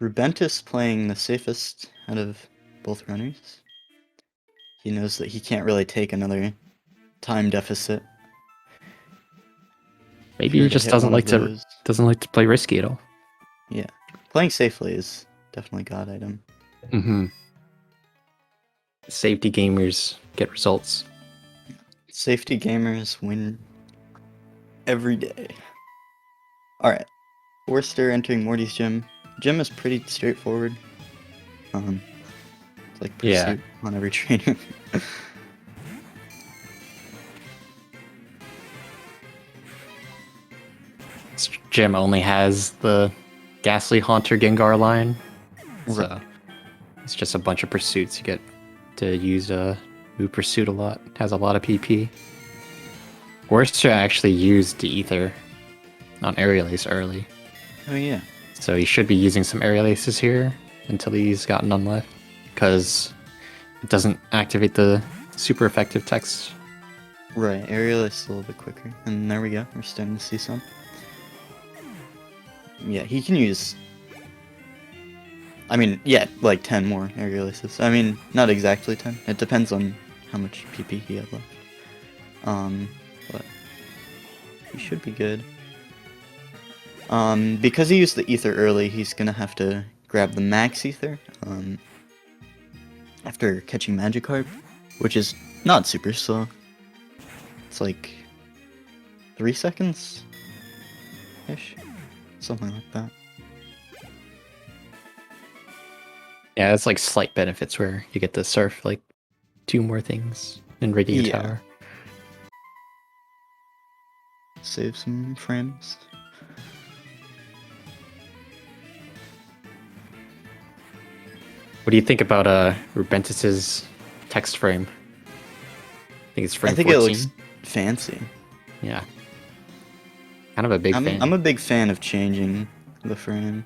Rubentus playing the safest out of both runners. He knows that he can't really take another time deficit. Maybe he just doesn't like those. to play risky at all. Yeah. Playing safely is definitely god item. Mm-hmm. Safety gamers get results. Safety gamers win every day. Alright. Worster entering Morty's gym. Gym is pretty straightforward. It's like pursuit on every trainer. This gym only has the Ghastly Haunter Gengar line, so it's just a bunch of pursuits. You get to use move pursuit a lot. It has a lot of PP. Worster actually used the Ether on Aerial Ace early, Oh yeah. so he should be using some Aerial Aces here until he's got none left, because it doesn't activate the super effective text. Right, Aerial is a little bit quicker. And there we go, we're starting to see some. Yeah, he can use... I mean, yeah, like 10 more Aerial Aces. I mean, not exactly 10. It depends on how much PP he had left. But he should be good. Because he used the Ether early, he's gonna have to grab the Max Ether, after catching Magikarp, which is not super slow. It's like 3 seconds-ish? Something like that. Yeah, it's like slight benefits where you get to surf like 2 more things in Radio Yeah. Tower. Save some frames. What do you think about Rubentus's text frame? I think it's frame 14. It looks fancy. Yeah. Kind of a big fan. I'm a big fan of changing the frame.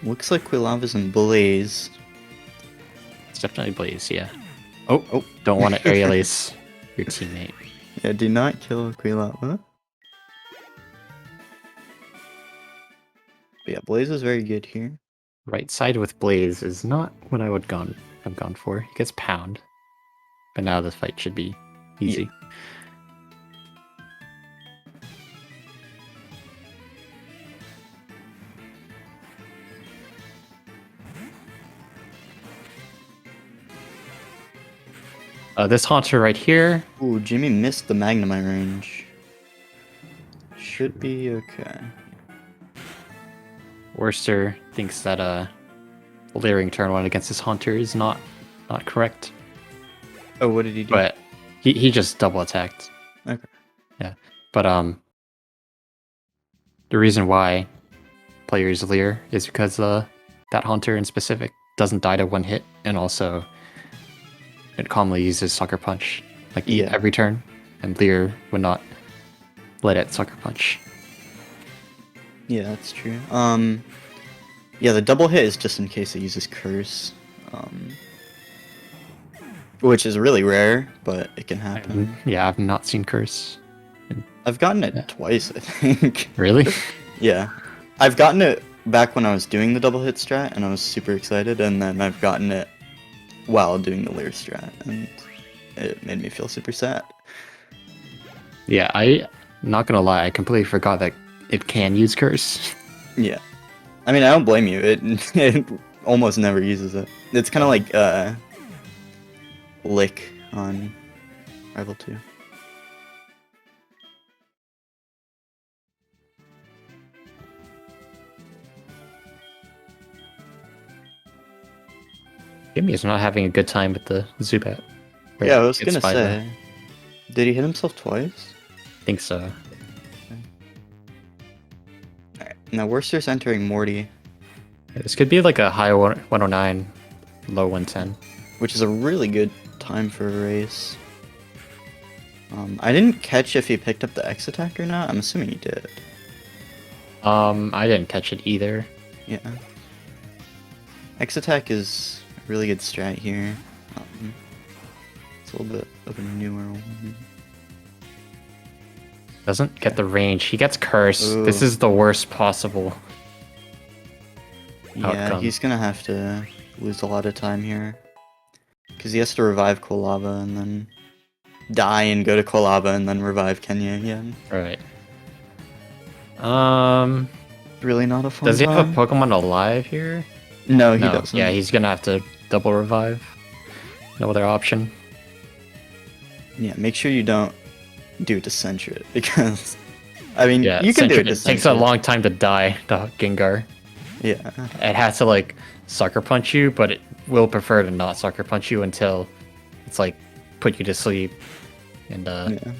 Looks like Quilava's in Blaze. It's definitely Blaze, yeah. Oh, don't want to Aerial Ace your teammate. Yeah, do not kill Quilava. But yeah, Blaze is very good here. Right side with Blaze is not what I would have gone for. He gets Pound. But now the fight should be easy. Yeah. This Haunter right here. Ooh, Jimmy missed the Magnemite range. Should be okay. Worster thinks that Leering turn 1 against his Haunter is not correct. Oh, what did he do? But he just double attacked. Okay. Yeah. But the reason why players leer is because that Haunter in specific doesn't die to one hit, and also it calmly uses Sucker Punch like Yeah. every turn, and Lear would not let it Sucker Punch. Yeah, that's true. Yeah, the double hit is just in case it uses Curse, which is really rare, but it can happen. Yeah, I've not seen Curse. I've gotten it twice, I think. Really? Yeah. I've gotten it back when I was doing the double hit strat, and I was super excited, and then I've gotten it while doing the Lear strat, and it made me feel super sad. Yeah, not gonna lie, I completely forgot that it can use Curse. Yeah. I mean, I don't blame you. It almost never uses it. It's kind of like Lick on Rival 2. Gimmy is not having a good time with the Zubat. Yeah, I was It's gonna fine, though. say, did he hit himself twice? I think so. Alright, now Werster's entering Morty, This could be like a high 109, low 110. which is a really good time for a race. I didn't catch if he picked up the X attack or not. I'm assuming he did. I didn't catch it either. Yeah. X attack is a really good strat here. It's a little bit of a newer one. Doesn't get the range. He gets Curse. Ooh. This is the worst possible. Yeah, Outcome. he's gonna have to lose a lot of time here. Because he has to revive Kolava and then die and go to Kolava and then revive Kenya again. Right. Really not a fun Does he have time. a Pokemon alive here? No, he No. doesn't. Yeah, he's gonna have to double revive. No other option. Yeah, make sure you don't do it to Sentret, because... I mean, Yeah, you can do it to It takes a Sentret. long time to die, the Gengar. Yeah. It has to, like, Sucker Punch you, but it will prefer to not Sucker Punch you until it's, like, put you to sleep and, Yeah.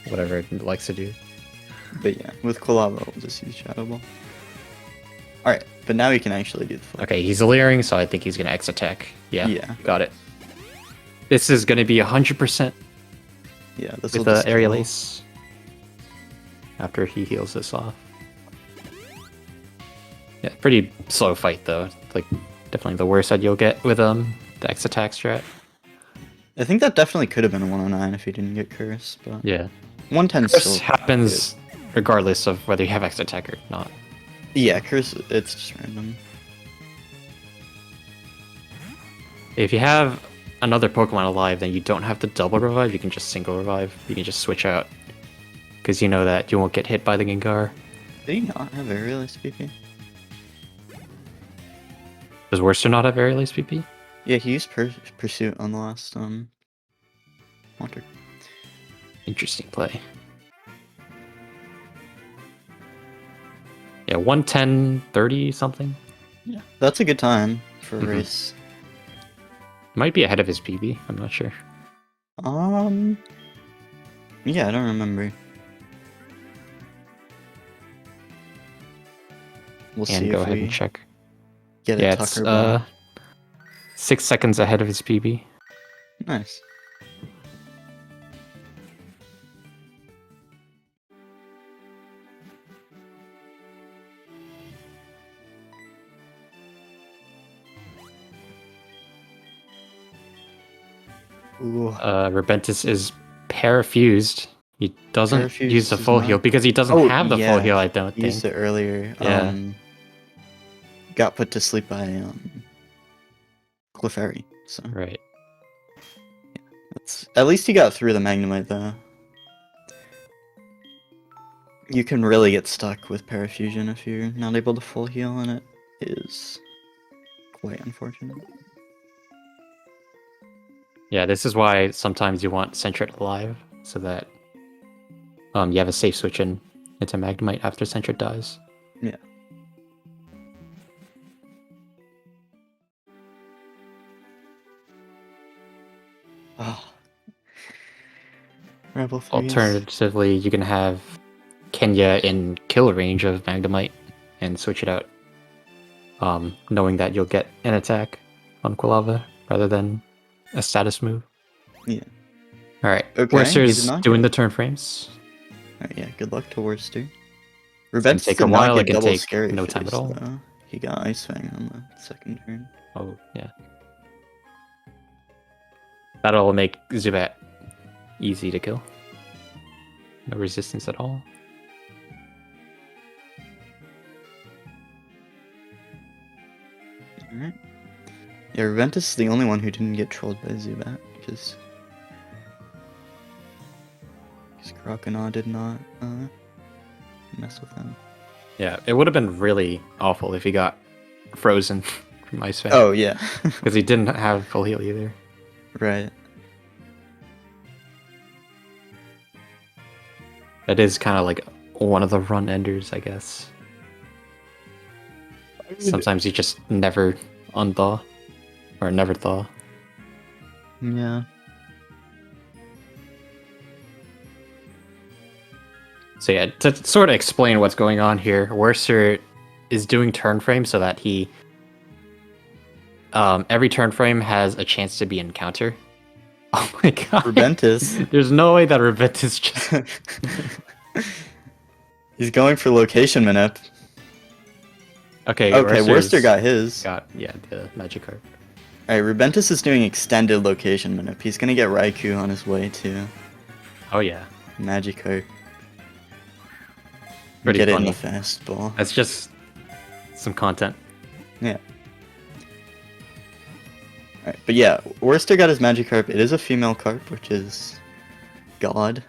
whatever it likes to do. But yeah, with Kolava, we'll just use Shadow Ball. Alright, but now we can actually do the flip. Okay, he's leering, so I think he's gonna X attack. Yeah, Yeah. got it. This is gonna be 100% Yeah, this with will the just Aerial kill. Ace after he heals this off. Yeah, pretty slow fight though. Like definitely the worst that you'll get with the X attack strat. I think that definitely could have been a 109 if he didn't get Curse, but Yeah, 110 this still happens regardless of whether you have X attack or not. good. Yeah, Curse, it's just random. If you have another Pokemon alive, then you don't have to double revive. You can just single revive. You can just switch out because you know that you won't get hit by the Gengar. Did he not have Aerial Ace PP? Does Worcester not have Aerial Ace PP? Yeah, he used Pursuit on the last Haunter. Interesting play. Yeah, 110, 30 something. Yeah, that's a good time for a Mhm. race. Might be ahead of his PB. I'm not sure. Yeah, I don't remember. We'll And see go if ahead we and check. get Yeah, a it's Tucker ball. 6 seconds ahead of his PB. Nice. Ooh. Rubentus is parafused. He doesn't Parafused use the is full not- heal because he doesn't Oh, have the yeah. full heal, I don't think. Used it earlier. Yeah. Got put to sleep by Clefairy. So Right. that's at least he got through the Magnemite though. You can really get stuck with Parafusion if you're not able to full heal, and it is quite unfortunate. Yeah, this is why sometimes you want Sentret alive, so that you have a safe switch into Magnemite after Sentret dies. Yeah. Oh. Rebel 3 Alternatively, you can have Kenya in kill range of Magnemite and switch it out. knowing that you'll get an attack on Quilava rather than a status move. Yeah. All right, Okay, he did Worcester's not doing get the turn frames. Alright, yeah, good luck to Worster. It's gonna Rubentus take a did not while. It get can double take scary no face, time at all. though. He got Ice Fang on the second turn. Oh yeah, that'll make Zubat easy to kill. No resistance at all. Alright. Yeah, Rubentus is the only one who didn't get trolled by Zubat, because Croconaw did not mess with him. Yeah, it would have been really awful if he got frozen from Ice Fang. Oh, yeah. Because he didn't have full heal either. Right. That is kind of like one of the run enders, I guess. Sometimes you just never unthaw. Or never thaw. Yeah. So yeah, to sort of explain what's going on here, Worcer is doing turn frame so that he... every turn frame has a chance to be in counter. Oh my god. Rubentus. There's no way that Rubentus just... He's going for location manip. Okay, Okay, Worster got his. Yeah, the Magikarp. Alright, Rubentus is doing extended location manip. He's gonna get Raikou on his way to Oh yeah. Magikarp. Pretty Get it in funny. the fastball. That's just some content. Yeah. Alright, but yeah, Worster got his Magikarp. It is a female carp, which is god.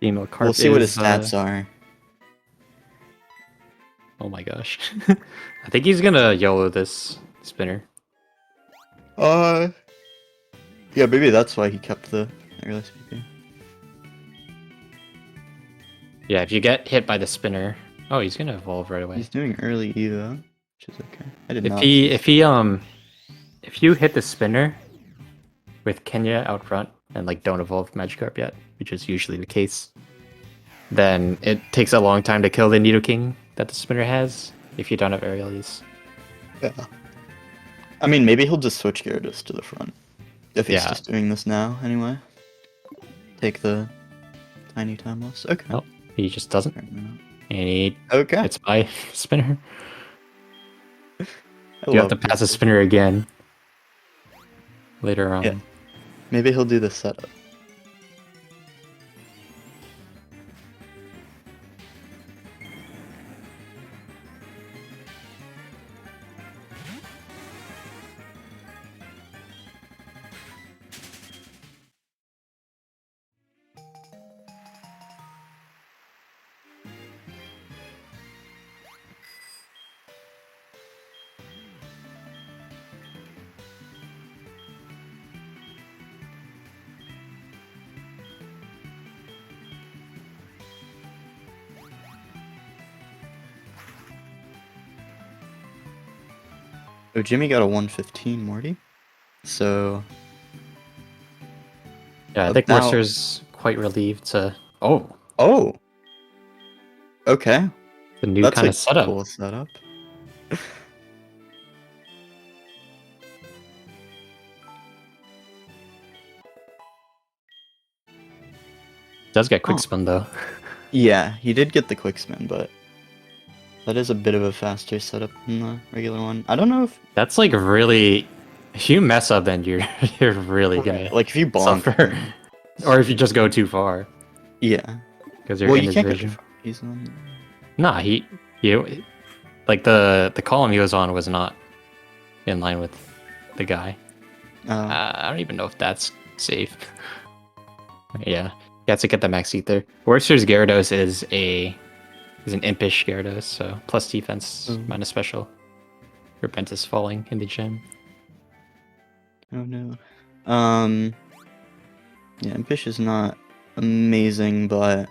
Female Carp We'll see what his is, stats are. Oh my gosh. I think he's gonna YOLO this spinner. Yeah, maybe that's why he kept the early speaker. Yeah, if you get hit by the spinner... Oh, he's gonna evolve right away. He's doing early Evo, which is okay. I did not. If you hit the spinner with Kenya out front and like don't evolve Magikarp yet, which is usually the case, then it takes a long time to kill the Nidoking that the spinner has if you don't have Aerialise. Yeah. I mean, maybe he'll just switch Gyarados to the front. If he's Yeah. just doing this now, anyway. Take the tiny time loss. Okay. Nope, he just doesn't. And he Okay. hits by spinner. I You have love to pass a this. spinner again later on. Yeah. Maybe he'll do the setup. So Jimmy got a 115, Morty. So Yeah, I think Now- Worcester's quite relieved to... Oh, oh, okay. the new That's kind a of setup. cool setup. Does get quick Oh. spin though. Yeah, he did get the quick spin, but that is a bit of a faster setup than the regular one. I don't know if That's like really... If you mess up, then you're you're really gonna like if you bonk. suffer. Or if you just go too far. Yeah. Because you're Well, in you his can't vision. get. He's on. Nah, like the column he was on was not in line with the guy. I don't even know if that's safe. Yeah, you have to get the max ether. Worcester's Gyarados is an impish Gyarados, so plus defense, minus special. Rubentus falling in the gym. Oh no. Yeah, Impish is not amazing, but